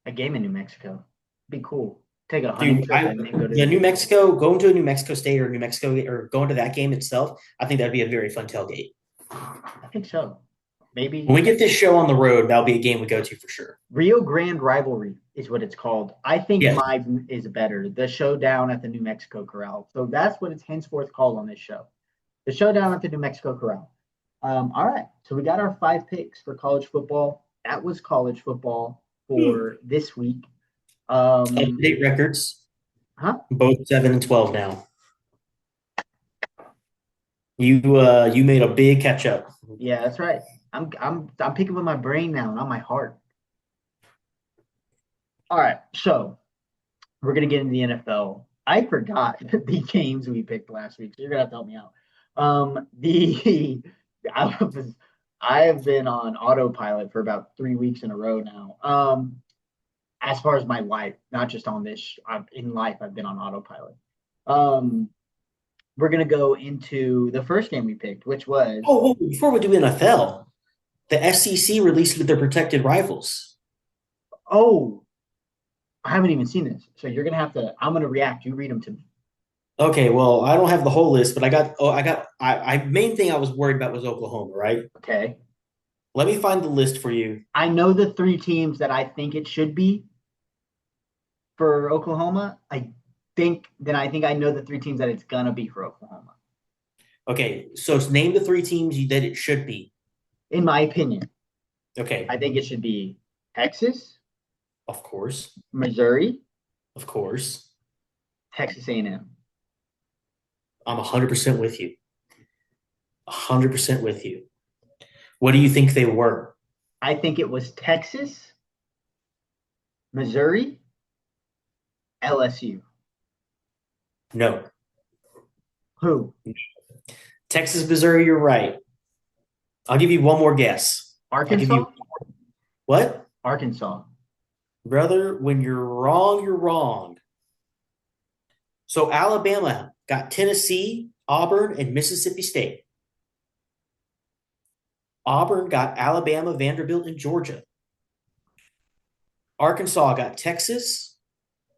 a game in New Mexico. It'd be cool. Take a hunting Dude, trip and then go to the New Mexico, going to a New Mexico State or New Mexico or going to that game itself, I think that'd be a very fun tailgate. I think so. Maybe When we get this show on the road, that'll be a game we go to for sure. Rio Grande Rivalry is what it's called. I think Yes. mine is better. The showdown at the New Mexico Corral. So that's what it's henceforth called on this show. The showdown at the New Mexico Corral. All right. So we got our 5 picks for college football. That was college football for this week. Up-to-date records, Huh? both 7-12 now. You made a big catch up. Yeah, that's right. I'm picking with my brain now, not my heart. All right, so we're gonna get into the NFL. I forgot the games we picked last week, so you're gonna have to help me out. The I have been on autopilot for about 3 weeks in a row now. As far as my life, not just on this, in life, I've been on autopilot. We're gonna go into the first game we picked, which was Before we do NFL, the SEC released their protected rivals. oh, I haven't even seen this, so you're gonna have to. I'm gonna react. You read them to me. Okay, well, I don't have the whole list, but I main thing I was worried about was Oklahoma, right? Okay. Let me find the list for you. I know the 3 teams that I think it should be for Oklahoma. I think I know the 3 teams that it's gonna be for Oklahoma. Okay, so name the 3 teams that it should be. In my opinion, Okay, I think it should be Texas, of course, Missouri, of course. Texas A&M. I'm 100% with you. 100% with you. What do you think they were? I think it was Texas, Missouri, LSU. No. Who? Texas, Missouri, you're right. I'll give you one more guess. Arkansas? What? Arkansas. Brother, when you're wrong, you're wrong. So Alabama got Tennessee, Auburn, and Mississippi State. Auburn got Alabama, Vanderbilt, and Georgia. Arkansas got Texas,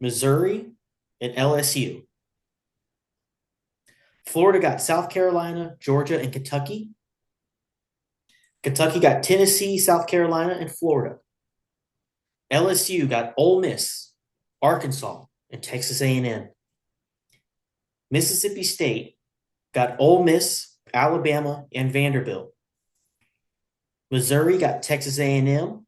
Missouri, and LSU. Florida got South Carolina, Georgia, and Kentucky. Kentucky got Tennessee, South Carolina, and Florida. LSU got Ole Miss, Arkansas, and Texas A&M. Mississippi State got Ole Miss, Alabama, and Vanderbilt. Missouri got Texas A&M,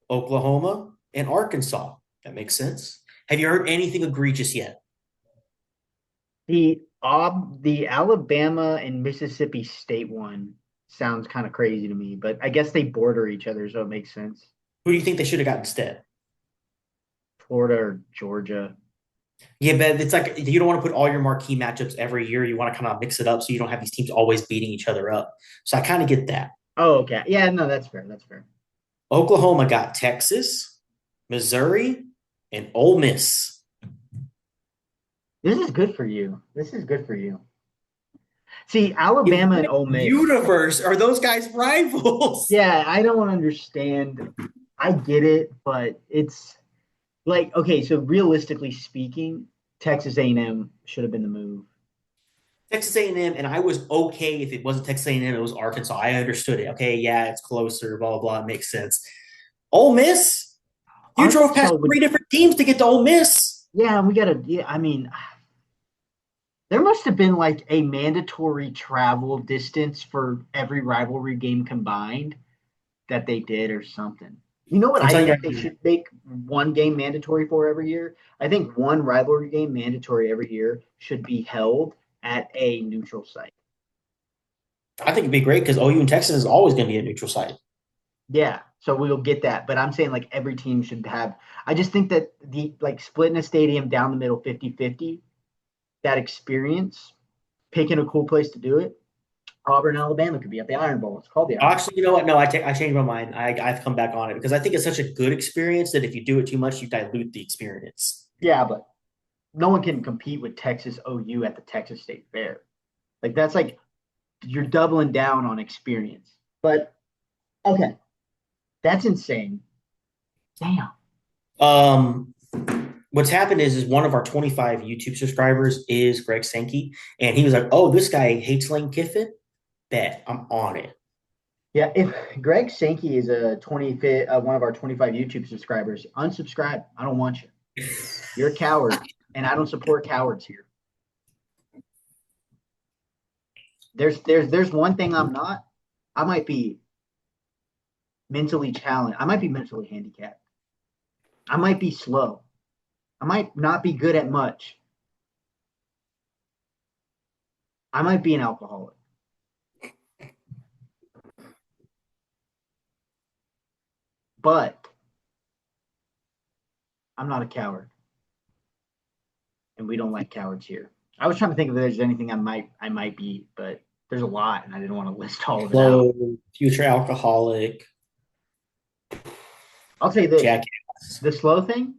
Oklahoma, and Arkansas. That makes sense. Have you heard anything egregious yet? The Alabama and Mississippi State one sounds kind of crazy to me, but I guess they border each other, so it makes sense. Who do you think they should have got instead? Florida or Georgia. Yeah, but it's like you don't want to put all your marquee matchups every year. You want to kind of mix it up so you don't have these teams always beating each other up. So I kind of get that. Oh, okay. Yeah, no, that's fair. That's fair. Oklahoma got Texas, Missouri, and Ole Miss. This is good for you. This is good for you. See, Alabama and Ole Miss. Universe, are those guys rivals? Yeah, I don't understand. I get it, but it's like, okay, so realistically speaking, Texas A&M should have been the move. Texas A&M, and I was okay if it wasn't Texas A&M, it was Arkansas. I understood it. Okay, yeah, it's closer, blah, blah, blah. It makes sense. Ole Miss? You drove past 3 different teams to get to Ole Miss. Yeah, I mean, there must have been like a mandatory travel distance for every rivalry game combined that they did or something. You know what I think they should make one game mandatory for every year? I think one rivalry game mandatory every year should be held at a neutral site. I think it'd be great because OU and Texas is always going to be a neutral site. Yeah, so we'll get that. But I'm saying like every team should have – I just think that the like splitting a stadium down the middle 50-50, that experience, picking a cool place to do it, Auburn, Alabama could be at the Iron Bowl. It's called the Iron Bowl. Actually, you know what? No, I changed my mind. I've come back on it because I think it's such a good experience that if you do it too much, you dilute the experience. Yeah, but no one can compete with Texas OU at the Texas State Fair. Like that's like you're doubling down on experience. But okay, that's insane. Damn. what's happened is one of our 25 YouTube subscribers is Greg Sankey, and he was like, "Oh, this guy hates Lane Kiffin. Bet I'm on it." Yeah, if Greg Sankey is one of our 25 YouTube subscribers, unsubscribe. I don't want you. You're a coward, and I don't support cowards here. There's one thing I'm not. I might be mentally challenged. I might be mentally handicapped. I might be slow. I might not be good at much. I might be an alcoholic. But I'm not a coward. And we don't like cowards here. I was trying to think if there's anything I might be, but there's a lot, and I didn't want to list all of it out. Slow, future alcoholic, I'll tell you this: jackass. the slow thing,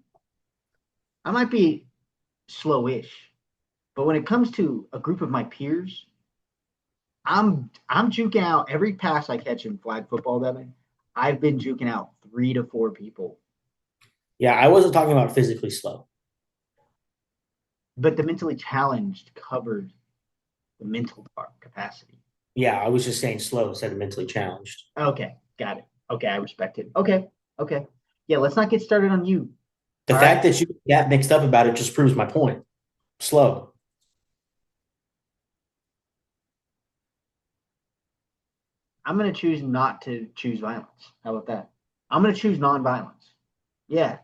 I might be slowish, but when it comes to a group of my peers, I'm juking out every pass I catch in flag football, Devin. I've been juking out 3 to 4 people, Yeah, I wasn't talking about physically slow. but the mentally challenged covered the mental capacity. Yeah, I was just saying slow instead of mentally challenged. Okay, got it. Okay, I respect it. Okay. Yeah, let's not get started on you. The All fact right. that you got mixed up about it just proves my point. Slow. I'm going to choose not to choose violence. How about that? I'm going to choose nonviolence. Yeah.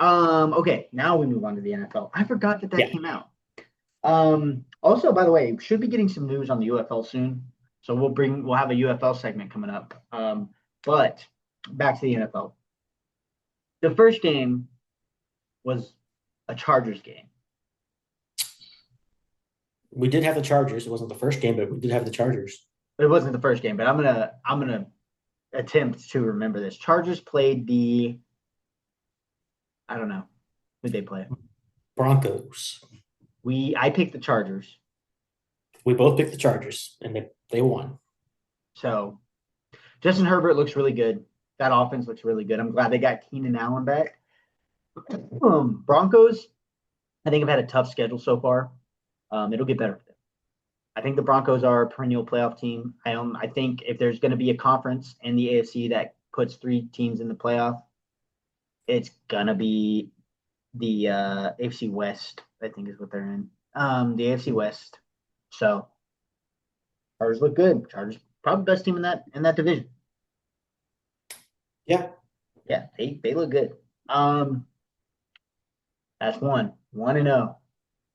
Okay, now we move on to the NFL. I forgot that Yeah. came out. Also, by the way, should be getting some news on the UFL soon. So we'll have a UFL segment coming up. But back to the NFL. The first game was a Chargers game. We did have the Chargers. It wasn't the first game, but we did have the Chargers. It wasn't the first game, but I'm gonna attempt to remember this. Chargers played I don't know who they play. Broncos. I picked the Chargers. We both picked the Chargers, and they won. So Justin Herbert looks really good. That offense looks really good. I'm glad they got Keenan Allen back. Broncos, I think have had a tough schedule so far. It'll get better for them. I think the Broncos are a perennial playoff team. I think if there's going to be a conference in the AFC that puts 3 teams in the playoff, it's going to be the AFC West, I think is what they're in. The AFC West. So Chargers look good. Chargers probably best team in that division. Yeah. Yeah, they look good. That's 1-0.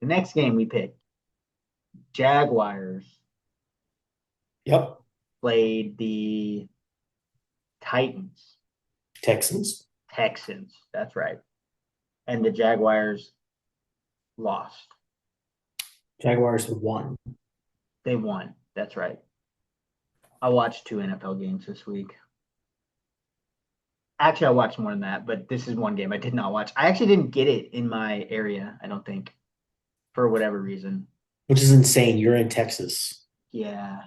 The next game we picked, Jaguars Yep. played the Titans. Texans. That's right. And the Jaguars lost. Jaguars won. They won. That's right. I watched 2 NFL games this week. Actually, I watched more than that, but this is one game I did not watch. I actually didn't get it in my area, I don't think, for whatever reason. Which is insane. You're in Texas. Yeah.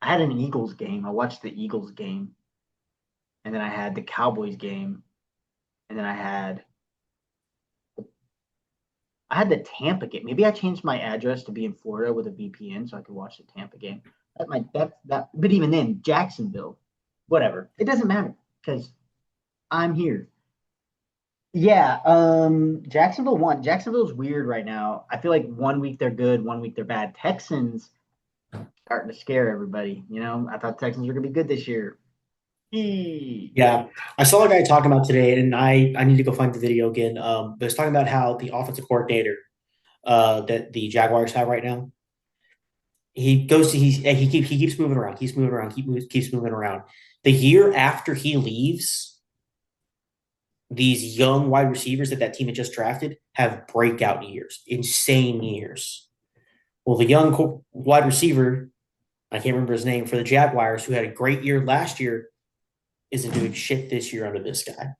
I had an Eagles game. I watched the Eagles game. And then I had the Cowboys game. And then I had the Tampa game. Maybe I changed my address to be in Florida with a VPN so I could watch the Tampa game. But even then, Jacksonville, whatever. It doesn't matter because I'm here. Yeah, Jacksonville won. Jacksonville's weird right now. I feel like 1 week they're good, 1 week they're bad. Texans starting to scare everybody. I thought Texans were gonna be good this year. Yeah. I saw a guy talking about today, and I need to go find the video again. But it's talking about how the offensive coordinator that the Jaguars have right now, he keeps moving around, keeps moving around. The year after he leaves, these young wide receivers that team had just drafted have breakout years, insane years. Well, the young wide receiver, I can't remember his name, for the Jaguars, who had a great year last year, isn't doing shit this year under this guy.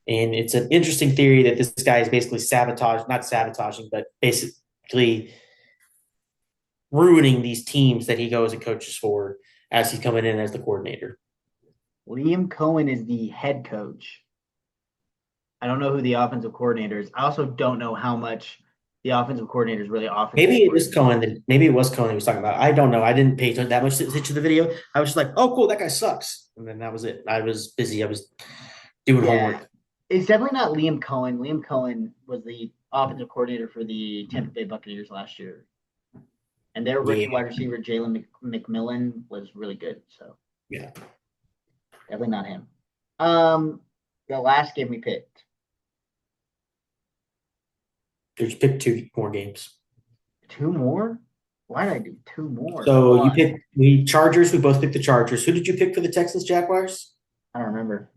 And it's an interesting theory that this guy is basically not sabotaging, but basically ruining these teams that he goes and coaches for as he's coming in as the coordinator. Liam Cohen is the head coach. I don't know who the offensive coordinator is. I also don't know how much the offensive coordinator is really offensive. Maybe it was Cohen. Maybe it was Cohen he was talking about. I don't know. I didn't pay that much attention to the video. I was just like, oh, cool, that guy sucks. And then that was it. I was busy. I was doing homework. It's definitely not Liam Cohen. Liam Cohen was the offensive coordinator for the Tampa Bay Buccaneers last year. And their rookie wide receiver, Jalen McMillan, was really good. So yeah, definitely not him. The last game we picked. Just pick 2 more games. 2 more? Why did I do 2 more? So you picked the Chargers. We both picked the Chargers. Who did you pick for the Texans Jaguars? I don't remember.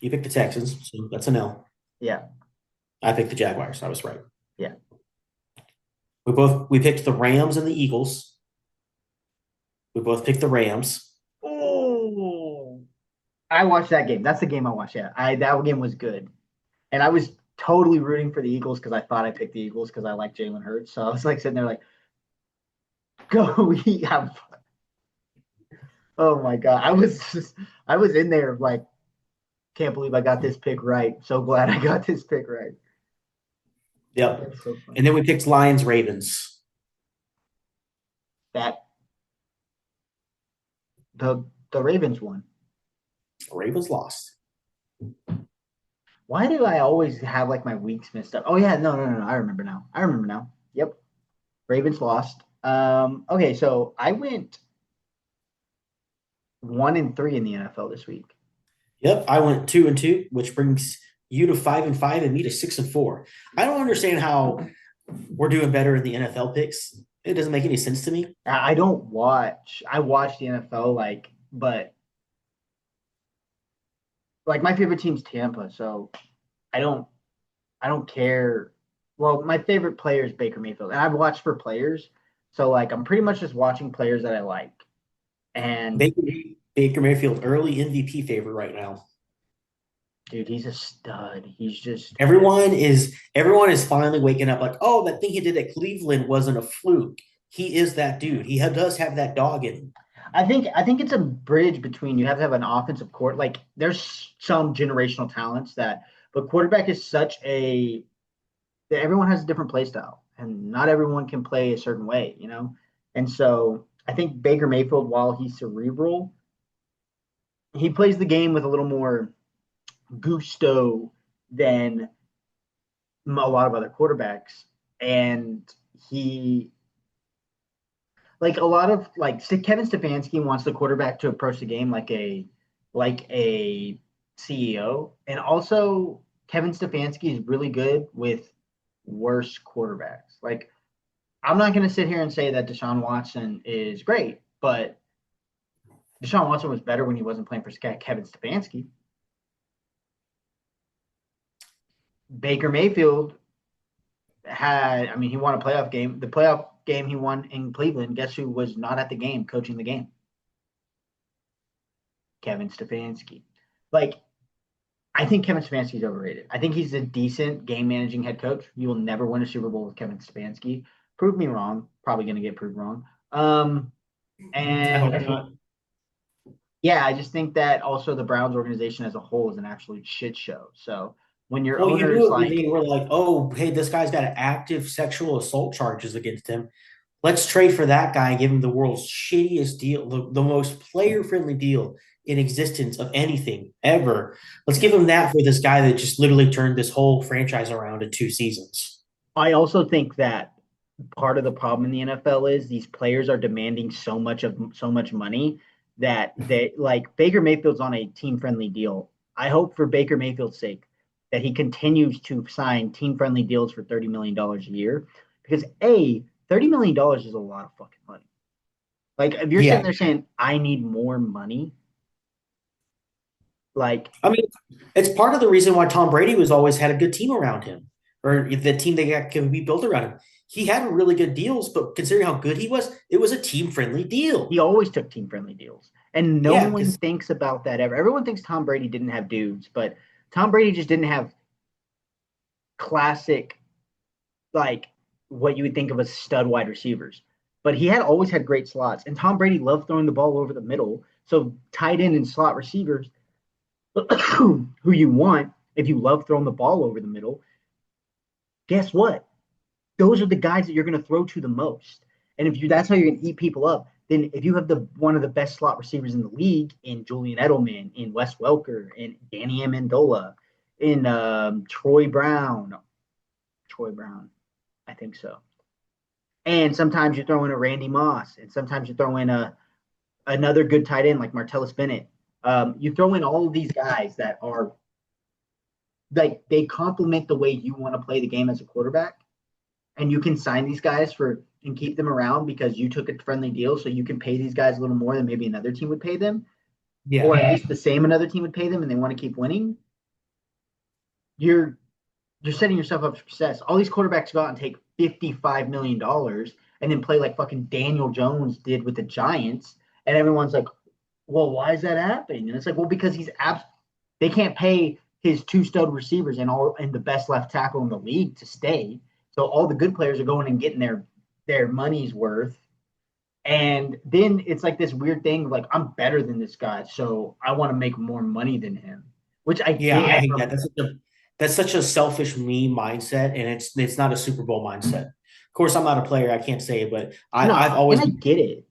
You picked the Texans, so that's an L. Yeah. I picked the Jaguars. I was right. Yeah. We picked the Rams and the Eagles. We both picked the Rams. Oh, I watched that game. That's the game I watched. Yeah, that game was good, and I was totally rooting for the Eagles because I thought I picked the Eagles because I like Jalen Hurts. So I was like sitting there like, go have fun. Oh my god, I was in there like, can't believe I got this pick right. So glad I got this pick right. Yep. So and then we picked Lions Ravens. The Ravens won. The Ravens lost. Why do I always have like my weeks messed up? Oh yeah, no. I remember now. Yep. Ravens lost. Okay, so I went 1-3 in the NFL this week. Yep, I went 2-2, which brings you to 5-5 and me to 6-4. I don't understand how we're doing better in the NFL picks. It doesn't make any sense to me. I don't watch. I watch the NFL, but my favorite team's Tampa, so I don't care. Well, my favorite player is Baker Mayfield, and I've watched for players, so I'm pretty much just watching players that I like. And Baker Mayfield, early MVP favorite right now. Dude, he's a stud. He's just everyone is finally waking up like, oh, that thing he did at Cleveland wasn't a fluke. He is that dude. He does have that dog in him. I think it's a bridge between you have to have an offensive court. There's some generational talents but quarterback is such that everyone has a different play style, and not everyone can play a certain way, And so I think Baker Mayfield, while he's cerebral, he plays the game with a little more gusto than a lot of other quarterbacks. And he, a lot of Kevin Stefanski wants the quarterback to approach the game like a CEO. And also Kevin Stefanski is really good with worse quarterbacks. I'm not going to sit here and say that Deshaun Watson is great, but Deshaun Watson was better when he wasn't playing for Kevin Stefanski. Baker Mayfield he won a playoff game. The playoff game he won in Cleveland, guess who was not at the game coaching the game? Kevin Stefanski. I think Kevin Stefanski is overrated. I think he's a decent game managing head coach. You will never win a Super Bowl with Kevin Stefanski. Prove me wrong. Probably going to get proved wrong. Yeah, I just think that also the Browns organization as a whole is an absolute shit show. So when your owners we're like, oh, hey, this guy's got active sexual assault charges against him. Let's trade for that guy and give him the world's shittiest deal, the most player-friendly deal in existence of anything ever. Let's give him that for this guy that just literally turned this whole franchise around in 2 seasons. I also think that part of the problem in the NFL is these players are demanding so much money that they Baker Mayfield's on a team-friendly deal. I hope for Baker Mayfield's sake that he continues to sign team-friendly deals for $30 million a year, because $30 million is a lot of fucking money. If you're sitting there saying, I need more money, it's part of the reason why Tom Brady was always had a good team around him, or the team that can be built around him. He had really good deals, but considering how good he was, it was a team-friendly deal. He always took team-friendly deals, and no one thinks about that ever. Everyone thinks Tom Brady didn't have dudes, but Tom Brady just didn't have classic, what you would think of as stud wide receivers. But he always had great slots, and Tom Brady loved throwing the ball over the middle. So tight end and slot receivers, who you want, if you love throwing the ball over the middle, guess what? Those are the guys that you're going to throw to the most. And if that's how you're going to eat people up, then if you have one of the best slot receivers in the league in Julian Edelman, in Wes Welker, in Danny Amendola, in Troy Brown, I think so. And sometimes you throw in a Randy Moss, and sometimes you throw in another good tight end like Martellus Bennett. You throw in all of these guys that are like they complement the way you want to play the game as a quarterback, and you can sign these guys and keep them around because you took a friendly deal, so you can pay these guys a little more than maybe another team would pay them, or at least the same another team would pay them, and they want to keep winning. You're setting yourself up for success. All these quarterbacks go out and take $55 million and then play like fucking Daniel Jones did with the Giants. And everyone's like, well, why is that happening? And it's like, well, because they can't pay his two stud receivers and the best left tackle in the league to stay. So all the good players are going and getting their money's worth. And then it's like this weird thing, like I'm better than this guy, so I want to make more money than him. Which I hate that. That's such a selfish me mindset, and it's not a Super Bowl mindset. Of course, I'm not a player. I can't say it, but I've always get it.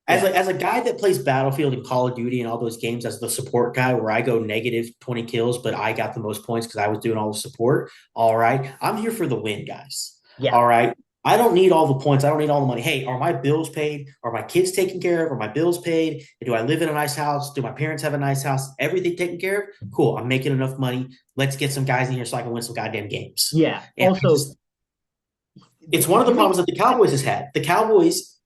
As a guy that plays Battlefield and Call of Duty and all those games as the support guy where I go negative 20 kills, but I got the most points because I was doing all the support. All right. I'm here for the win, guys. Yeah. All right. I don't need all the points. I don't need all the money. Hey, are my bills paid? Are my kids taken care of? Are my bills paid? Do I live in a nice house? Do my parents have a nice house? Everything taken care of? Cool. I'm making enough money. Let's get some guys in here so I can win some goddamn games. Yeah. And also, it's one of the problems that the Cowboys has had. The Cowboys,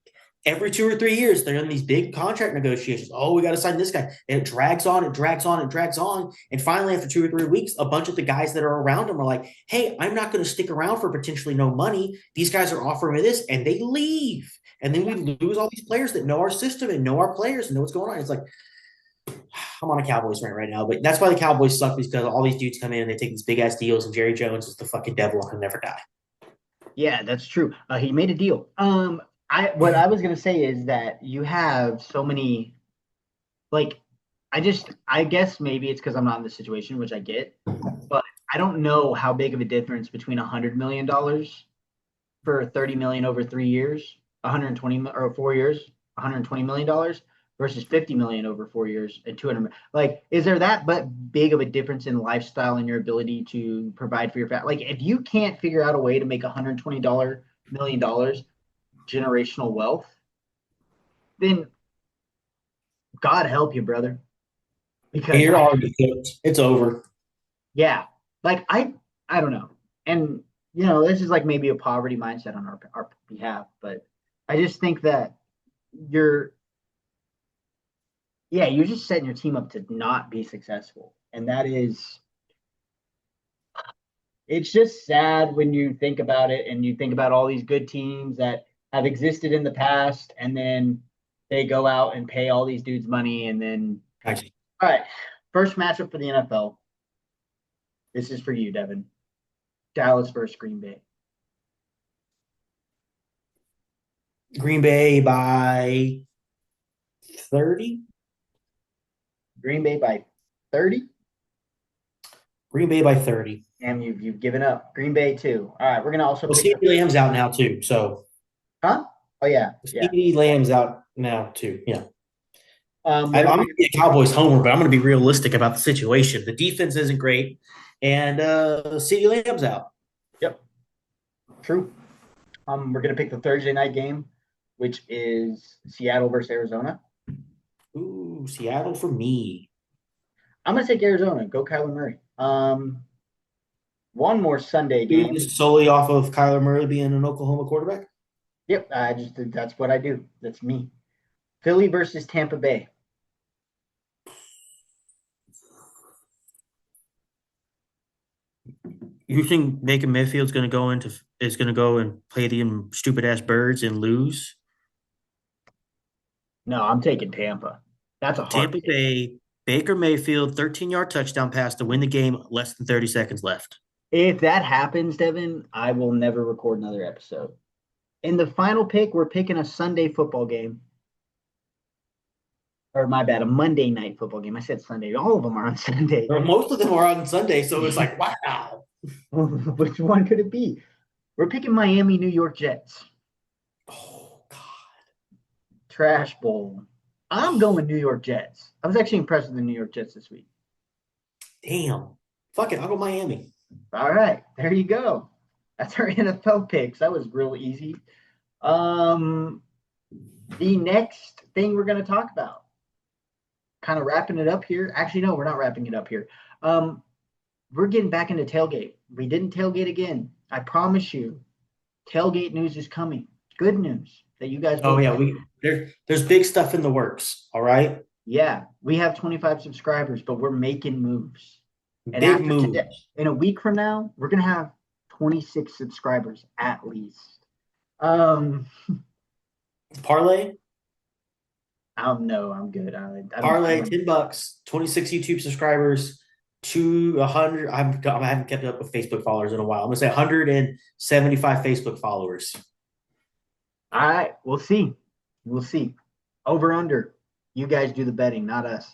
every 2 or 3 years, they're in these big contract negotiations. Oh, we got to sign this guy. And it drags on, it drags on, it drags on. And finally, after 2 or 3 weeks, a bunch of the guys that are around him are like, hey, I'm not going to stick around for potentially no money. These guys are offering me this, and they leave. And then we lose all these players that know our system and know our players and know what's going on. It's like, I'm on a Cowboys rant right now, but that's why the Cowboys suck, because all these dudes come in and they take these big-ass deals, and Jerry Jones is the fucking devil and can never die. Yeah, that's true. He made a deal. What I was gonna say is that you have so many, like, I guess maybe it's because I'm not in this situation, which I get, but I don't know how big of a difference between $100 million for $30 million over 3 years, 120 or 4 years, $120 million versus $50 million over 4 years and 200 million. Like, is there that big of a difference in lifestyle and your ability to provide for your family? Like, if you can't figure out a way to make $120 million generational wealth, then God help you, brother. Because you're already cooked. It's over. Yeah. Like I don't know. And this is like maybe a poverty mindset on our behalf, but I just think that you're just setting your team up to not be successful. And it's just sad when you think about it and you think about all these good teams that have existed in the past, and then they go out and pay all these dudes money, and then all right, first matchup for the NFL. This is for you, Devin. Dallas versus Green Bay. Green Bay by 30. Green Bay by 30. Green Bay by 30. And you've given up. Green Bay too. All right, we're gonna also. CeeDee Lamb's out now too. So. Huh? Oh yeah. CeeDee Lamb's out now too. Yeah. I'm going to be a Cowboys homer, but I'm going to be realistic about the situation. The defense isn't great, and CeeDee Lamb's out. Yep. True. We're going to pick the Thursday night game, which is Seattle versus Arizona. Ooh, Seattle for me. I'm going to take Arizona. Go Kyler Murray. One more Sunday game. Solely off of Kyler Murray being an Oklahoma quarterback? Yep. That's what I do. That's me. Philly versus Tampa Bay. You think Baker Mayfield's going to go and play the stupid ass Birds and lose? No, I'm taking Tampa. That's a hard Tampa pick. Bay, Baker Mayfield, 13-yard touchdown pass to win the game, less than 30 seconds left. If that happens, Devin, I will never record another episode. In the final pick, we're picking a Sunday football game. or my bad, a Monday night football game. I said Sunday. All of them are on Sunday. Or most of them are on Sunday, so it's like, wow. Which one could it be? We're picking Miami, New York Jets. Oh God. Trash Bowl. I'm going New York Jets. I was actually impressed with the New York Jets this week. Damn. Fuck it. I'll go Miami. All right, there you go. That's our NFL picks. That was real easy. The next thing we're going to talk about, kind of wrapping it up here. Actually, no, we're not wrapping it up here. We're getting back into tailgate. We didn't tailgate again. I promise you, tailgate news is coming. Good news that you guys. Oh yeah, there's big stuff in the works. All right. Yeah, we have 25 subscribers, but we're making moves. And Big after moves. today, in a week from now, we're gonna have 26 subscribers at least. Parlay. I don't know. I'm good. I don't, Parlay, $10, 26 YouTube subscribers, 200. I haven't kept up with Facebook followers in a while. I'm gonna say 175 Facebook followers. All right, we'll see. We'll see. Over under. You guys do the betting, not us.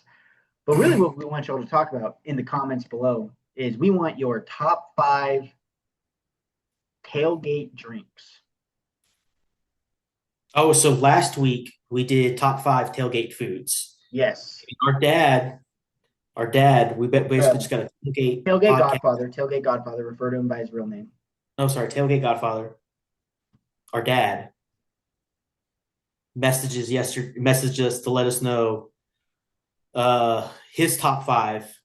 But really, what we want y'all to talk about in the comments below is we want your top 5 tailgate drinks. Oh, so last week we did top 5 tailgate foods. Yes. Our dad, we basically just got a tailgate podcast. Tailgate Godfather. Refer to him by his real name. Oh, sorry, tailgate Godfather. Our dad messaged us to let us know his top 5.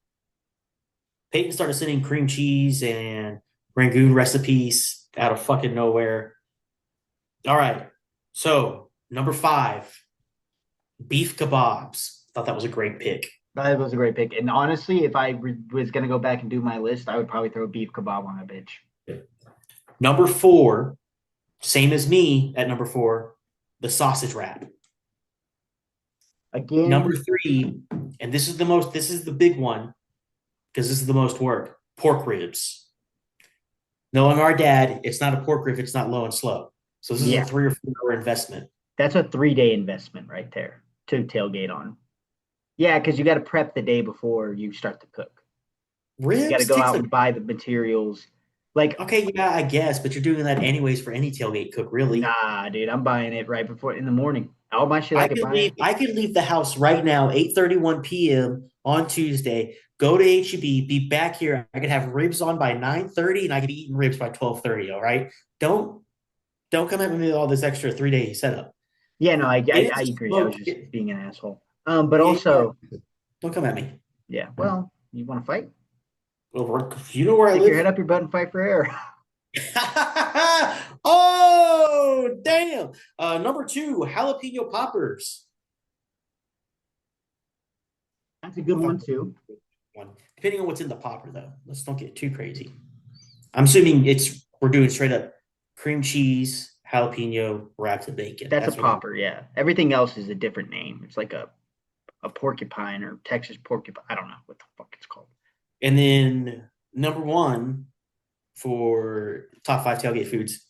Peyton started sending cream cheese and Rangoon recipes out of fucking nowhere. All right. So, number 5, beef kebabs. Thought that was a great pick. That was a great pick. And honestly, if I was going to go back and do my list, I would probably throw beef kebab on a bitch. Number 4, same as me at number 4, the sausage wrap. Again. Number 3, and this is the big one, because this is the most work, pork ribs. Knowing our dad, it's not a pork rib, it's not low and slow. So this is a 3 or 4 hour investment. That's a 3-day investment right there to tailgate on. Yeah, because you got to prep the day before you start to cook. Ribs? You got to go out and buy the materials. Like, okay, yeah, I guess, but you're doing that anyways for any tailgate cook, really. Nah, dude, I'm buying it right before in the morning. All my shit I could leave the house right now, 8:31 p.m. on Tuesday, go to HEB, be back here. I could have ribs on by 9:30, and I could be eating ribs by 12:30. All right, don't come at me with all this extra 3-day setup. Yeah, no, I agree. I was just being an asshole. But also, don't come at me. Yeah, well, you want to fight? Well, you know where I live. Stick your head up your butt and fight for air. Oh, damn. Number 2, jalapeno poppers. That's a good one, too. Depending on what's in the popper, though. Let's don't get too crazy. I'm assuming we're doing straight up cream cheese, jalapeno, wrapped in bacon. That's a popper, yeah. Everything else is a different name. It's like a porcupine or Texas porcupine. I don't know what the fuck it's called. And then number 1 for top 5 tailgate foods,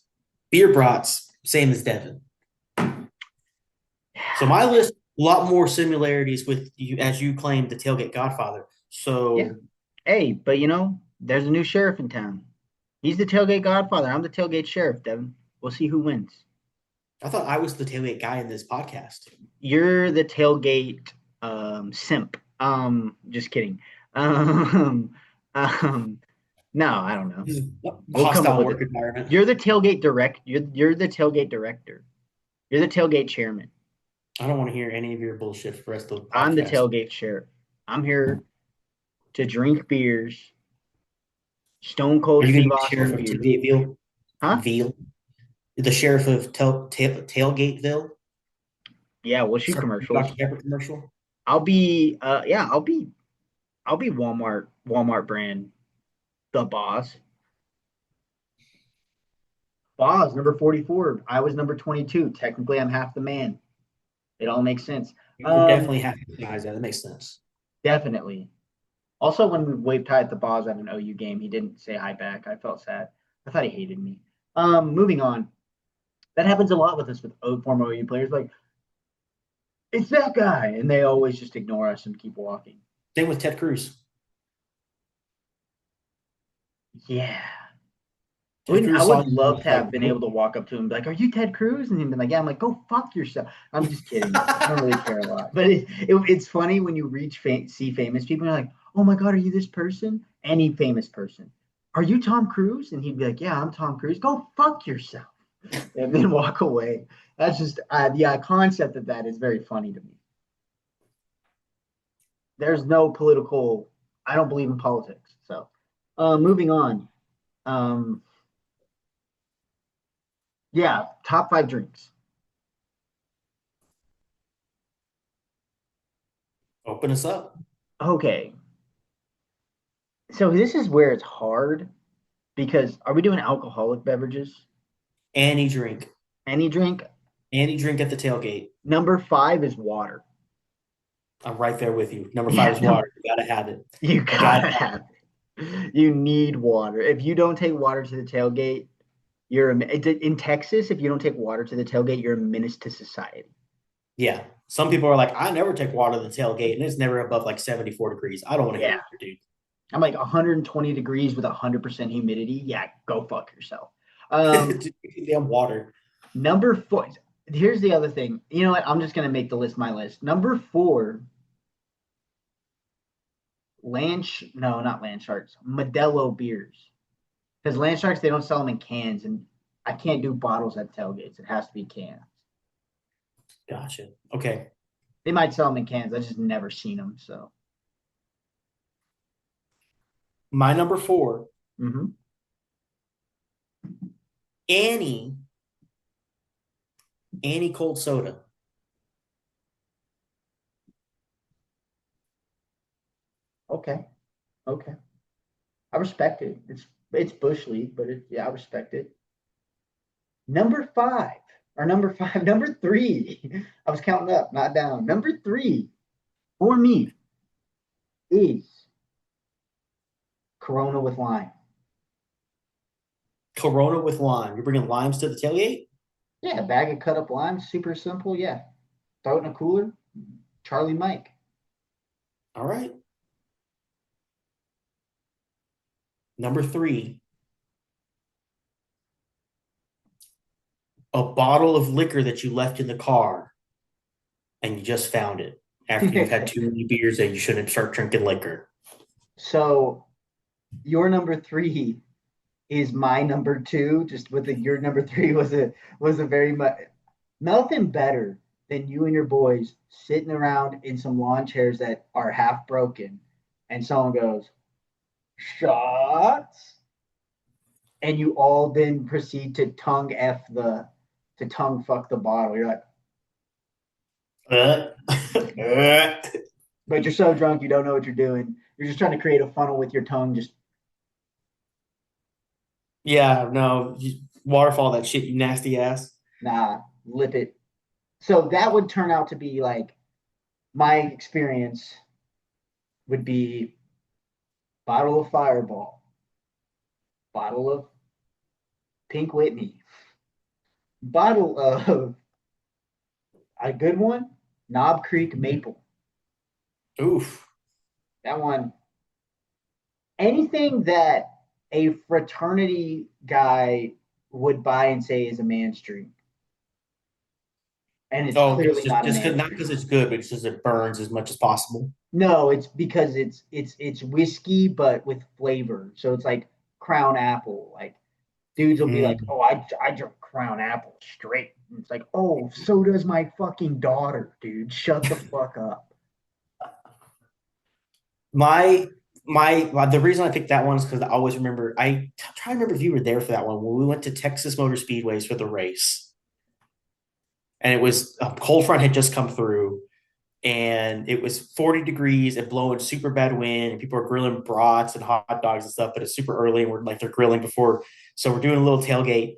beer brats, same as Devin. So my list, a lot more similarities with you, as you claimed, the tailgate Godfather. So, yeah. Hey, but there's a new sheriff in town. He's the tailgate Godfather. I'm the tailgate sheriff, Devin. We'll see who wins. I thought I was the tailgate guy in this podcast. You're the tailgate simp. Just kidding. No, I don't know. Hostile work environment. You're the tailgate direct. You're the tailgate director. You're the tailgate chairman. I don't want to hear any of your bullshit for the rest of the podcast. I'm the tailgate sheriff. I'm here to drink beers. Stone Cold Steve Austin beers. Huh? Veal. The sheriff of Tailgateville. Yeah, we'll shoot commercials. Commercial. I'll be Walmart brand, the boss. Boss, number 44. I was number 22. Technically, I'm half the man. It all makes sense. You definitely have to recognize that. That makes sense. Definitely. Also, when we waved hi at the boss at an OU game, he didn't say hi back. I felt sad. I thought he hated me. Moving on. That happens a lot with us with former OU players. Like, it's that guy. And they always just ignore us and keep walking. Same with Ted Cruz. Yeah. Ted I Cruz saw would him and love was to have like, been able nope. to walk up to him and be like, "Are you Ted Cruz?" And he'd be like, "Yeah." I'm like, "Go fuck yourself." I'm just kidding. I don't really care a lot, but it's funny when you see famous people. And you're like, "Oh my god, are you this person?" Any famous person. Are you Tom Cruise? And he'd be like, "Yeah, I'm Tom Cruise." Go fuck yourself, and then walk away. That's just the concept of that is very funny to me. There's no political. I don't believe in politics. So, moving on. Um, yeah, top five drinks. Open us up. Okay, so this is where it's hard because are we doing alcoholic beverages? Any drink. Any drink? Any drink at the tailgate. Number five is water. I'm right there with you. Number five Yeah, is no, water. You gotta have it. you You gotta gotta have have it. You need water. If you don't take water to the tailgate, in Texas. If you don't take water to the tailgate, you're a menace to society. Yeah. Some people are like, I never take water to the tailgate, and it's never above like 74 degrees. I don't want to hear Yeah, it, dude. I'm like 120 degrees with 100% humidity. Yeah, go fuck yourself. Um, Damn water. number four. Here's the other thing. You know what? I'm just gonna make the list my list. Number four, no, not land sharks, Modelo beers. Because land sharks, they don't sell them in cans, and I can't do bottles at tailgates. It has to be cans. Gotcha. Okay. They might sell them in cans. I just never seen them. So, My number four, mm-hmm. any cold soda. Okay, okay, I respect it. It's bush league, but yeah, I respect it. Number five, or number five, number three. I was counting up, not down. Number three for me is Corona with lime. Corona with lime. You're bringing limes to the tailgate? Yeah, bag of cut up limes, super simple. Yeah, throw it in a cooler. Charlie Mike. All right. Number three, a bottle of liquor that you left in the car and you just found it after you've had too many beers and you shouldn't start drinking liquor. So your number three is my number two. Just with your number three was a very much nothing better than you and your boys sitting around in some lawn chairs that are half broken, and someone goes shots, and you all then proceed to tongue fuck the bottle. You're like, Uh, uh. but you're so drunk you don't know what you're doing. You're just trying to create a funnel with your tongue. Just Yeah, no, waterfall that shit, you nasty ass. lip it. So that would turn out to be like my experience would be bottle of Fireball, bottle of Pink Whitney, bottle of a good one, Knob Creek Maple. Oof. That one, anything that a fraternity guy would buy and say is a man's drink. And it's Oh, it's clearly not a just man's not drink. because it's good, but it's just it burns as much as possible. No, it's because it's whiskey but with flavor. So it's like Crown Apple. Like dudes will be like, Mm. "Oh, I drink Crown Apple straight." And it's like, "Oh, so does my fucking daughter, dude. Shut the fuck up." My the reason I picked that one is because I always remember try to remember if you were there for that one when we went to Texas Motor Speedways for the race, and it was a cold front had just come through, and it was 40 degrees and blowing super bad wind, and people are grilling brats and hot dogs and stuff, but it's super early and we're like they're grilling before, so we're doing a little tailgate,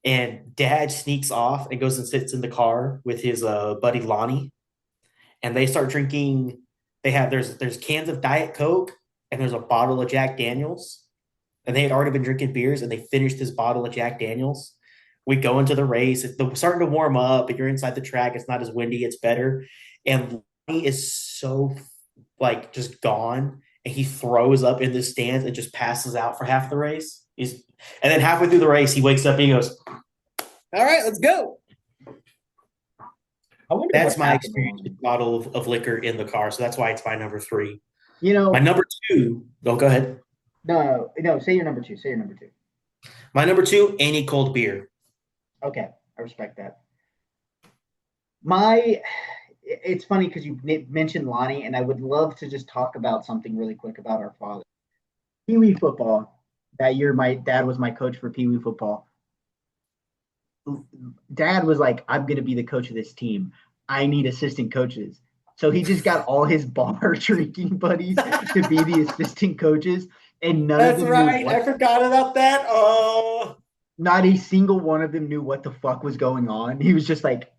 and Dad sneaks off and goes and sits in the car with his buddy Lonnie, and they start drinking. They have there's cans of Diet Coke and there's a bottle of Jack Daniels, and they had already been drinking beers and they finished this bottle of Jack Daniels. We go into the race. It's starting to warm up, and you're inside the track. It's not as windy. It's better. And Lonnie is so like just gone, and he throws up in the stands and just passes out for half the race. And then halfway through the race, he wakes up and he goes, "All right, let's go." I wonder That's what my happened to experience Lonnie. with bottle of liquor in the car. So that's why it's my number three. You My know, number two. Oh, go ahead. no, no. Say your number two. Say your number two. My number two, any cold beer. Okay, I respect that. My, it's funny because you mentioned Lonnie, and I would love to just talk about something really quick about our father. Peewee football. That year, my dad was my coach for Peewee football. Dad was like, "I'm going to be the coach of this team. I need assistant coaches." So he just got all his bar drinking buddies to be the assistant coaches, and none of That's them knew right. I forgot about that. Oh, not a single one of them knew what the fuck was going on. He was just like,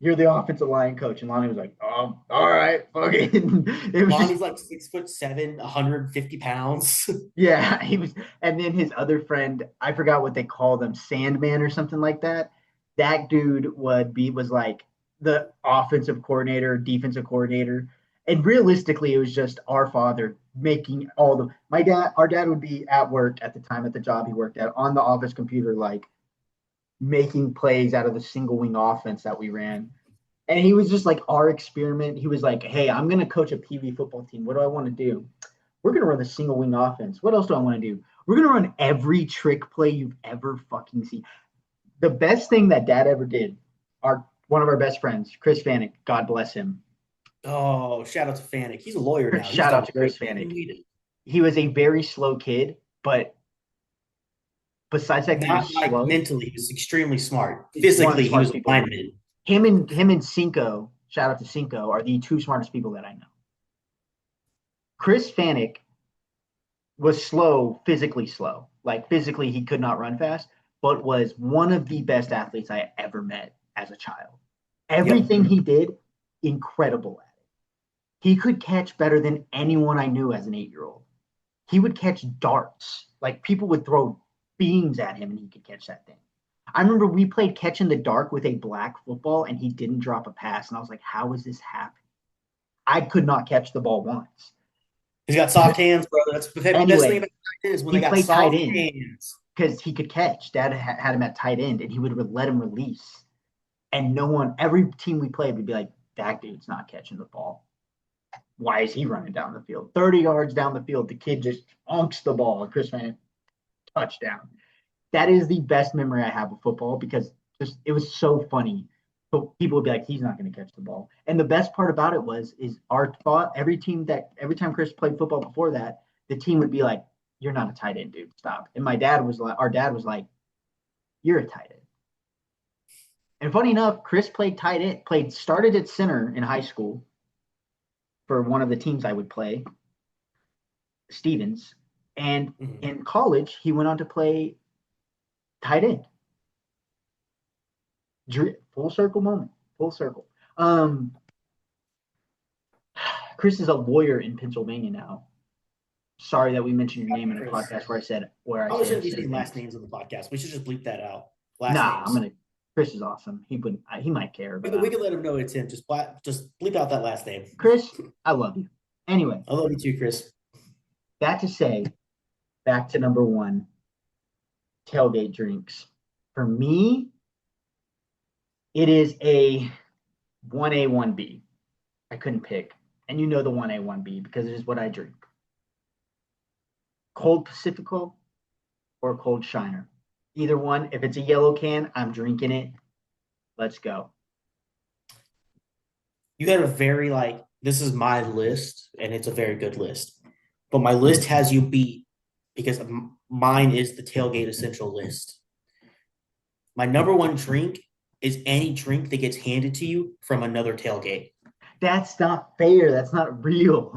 "You're the offensive line coach," and Lonnie was like, "Oh, all right, fucking." It was just Lonnie's like 6'7", 150 pounds. yeah. He was, and then his other friend, I forgot what they called him, Sandman or something like that. That dude was like the offensive coordinator, defensive coordinator, and realistically, it was just our father making all the. Our dad would be at work at the time at the job he worked at on the office computer, like making plays out of the single wing offense that we ran. And he was just like our experiment. He was like, "Hey, I'm going to coach a Peewee football team. What do I want to do? We're going to run the single wing offense. What else do I want to do? We're going to run every trick play you've ever fucking seen." The best thing that dad ever did, one of our best friends, Chris Fanick, God bless him. Oh, shout out to Fanick. He's a lawyer now. He's Shout done out to great. Chris Fanick. He was a very slow kid, but besides that, he Not was like slow. mentally, he was extremely smart. He's one of the Physically, he was smartest a people. lineman. Him and Cinco, shout out to Cinco, are the two smartest people that I know. Chris Fanick was slow, physically slow. Like physically, he could not run fast, but was one of the best athletes I ever met as a child. Yep. Everything he did, incredible at it. He could catch better than anyone I knew as an 8-year-old. He would catch darts. Like people would throw beams at him and he could catch that thing. I remember we played catch in the dark with a black football and he didn't drop a pass. And I was like, how is this happening? I could not catch the ball once. He's got soft hands, brother. That's the best thing Anyway, about tight is when he they got played tight soft end hands. because he could catch. Dad had him at tight end and he would let him release. And no one, every team we played would be like, that dude's not catching the ball. Why is he running down the field? 30 yards down the field, the kid just unks the ball. And Chris Van, touchdown. That is the best memory I have of football because just it was so funny. But people would be like, he's not going to catch the ball. And the best part about it is our thought every time Chris played football before that, the team would be like, "You're not a tight end, dude. Stop." And our dad was like, "You're a tight end." And funny enough, Chris played tight end, started at center in high school for one of the teams I would play, Stevens. And in college, he went on to play tight end. Full circle moment. Full circle. Chris is a lawyer in Pennsylvania now. Sorry that we mentioned your name in a podcast where I said Probably shouldn't be saying last names on the podcast. We should just bleep that out. Names. Chris is awesome. He might care, but we can let him know it's him. Just bleep out that last name. Chris, I love you. Anyway, I love you too, Chris. That to say, back to number one, tailgate drinks. For me, it is a 1A, 1B. I couldn't pick. And you know the 1A, 1B because it is what I drink. Cold Pacifico or cold Shiner. Either one. If it's a yellow can, I'm drinking it. Let's go. You had a very this is my list, and it's a very good list. But my list has you beat because mine is the tailgate essential list. My number one drink is any drink that gets handed to you from another tailgate. That's not fair. That's not real.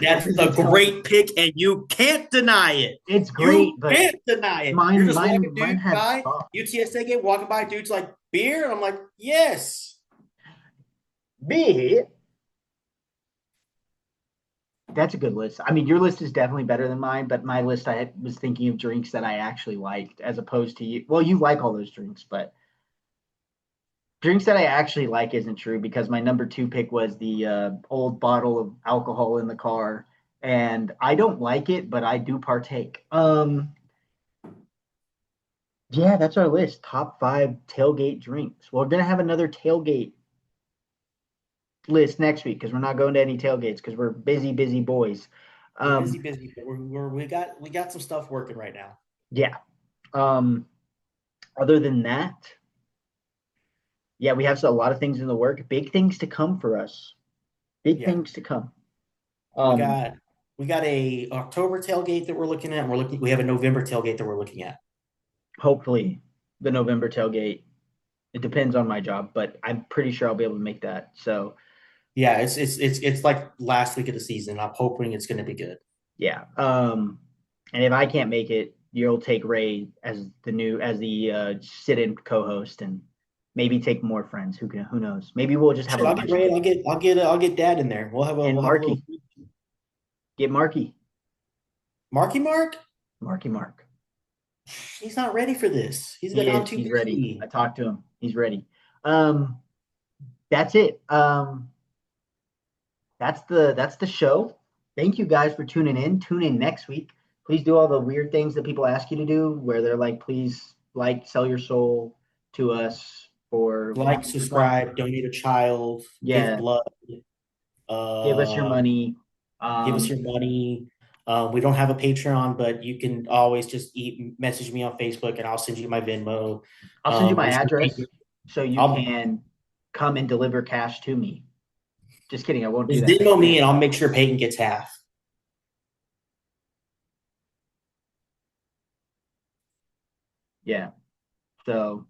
That's a great pick, and you can't deny it. It's great, you can't deny it. You're just walking by UTS tailgate, walking by, dude's like, beer? And I'm like, yes. Beer? that's a good list. I mean, your list is definitely better than mine, but my list was thinking of drinks that I actually liked as opposed to you. Well, you like all those drinks, but drinks that I actually like isn't true because my number two pick was the old bottle of alcohol in the car, and I don't like it, but I do partake. Yeah, that's our list. Top five tailgate drinks. We're gonna have another tailgate list next week because we're not going to any tailgates because we're busy, busy boys. We're busy, Um, busy, but we got some stuff working right now. yeah. Um, other than that, yeah, we have a lot of things in the work. Big things to come for us. Big Yeah. things to come. We Um, got we got a October tailgate that we're looking at. We have a November tailgate that we're looking at. hopefully the November tailgate. It depends on my job, but I'm pretty sure I'll be able to make that. So Yeah, it's like last week of the season. I'm hoping it's gonna be good. yeah. And if I can't make it, you'll take Ray as the sit-in co-host and maybe take more friends. Who knows? Maybe we'll just have a Sure, I'll get bunch of Ray. I'll get Dad in there. and We'll have a little Marky. Get Marky. Mark. Mark. He's not ready for this. He's He been on is. too He's ready. busy. I talked to him. He's ready. Um, that's it. That's the show. Thank you guys for tuning in. Tune in next week. Please do all the weird things that people ask you to do, where they're like, please sell your soul to us for Like, subscribe, donate a child, give yeah, blood, give us your uh, money. give us your money. We don't have a Patreon, but you can always just message me on Facebook, and I'll send you my Venmo. I'll send you my There's some address things- so you I'll can come and deliver cash to me. Just kidding. I won't do just that. Venmo me, and I'll make sure Peyton gets half. Yeah. So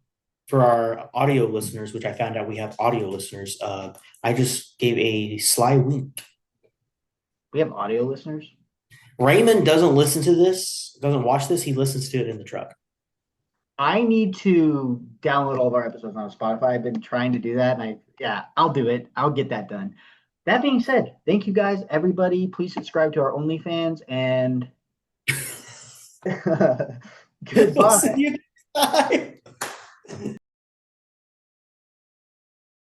For our audio listeners, which I found out we have audio listeners, I just gave a sly wink. we have audio listeners. Raymond doesn't listen to this, doesn't watch this. He listens to it in the truck. I need to download all of our episodes on Spotify. I've been trying to do that, and I'll do it. I'll get that done. That being said, thank you guys, everybody. Please subscribe to our OnlyFans and We'll see goodbye. you next time.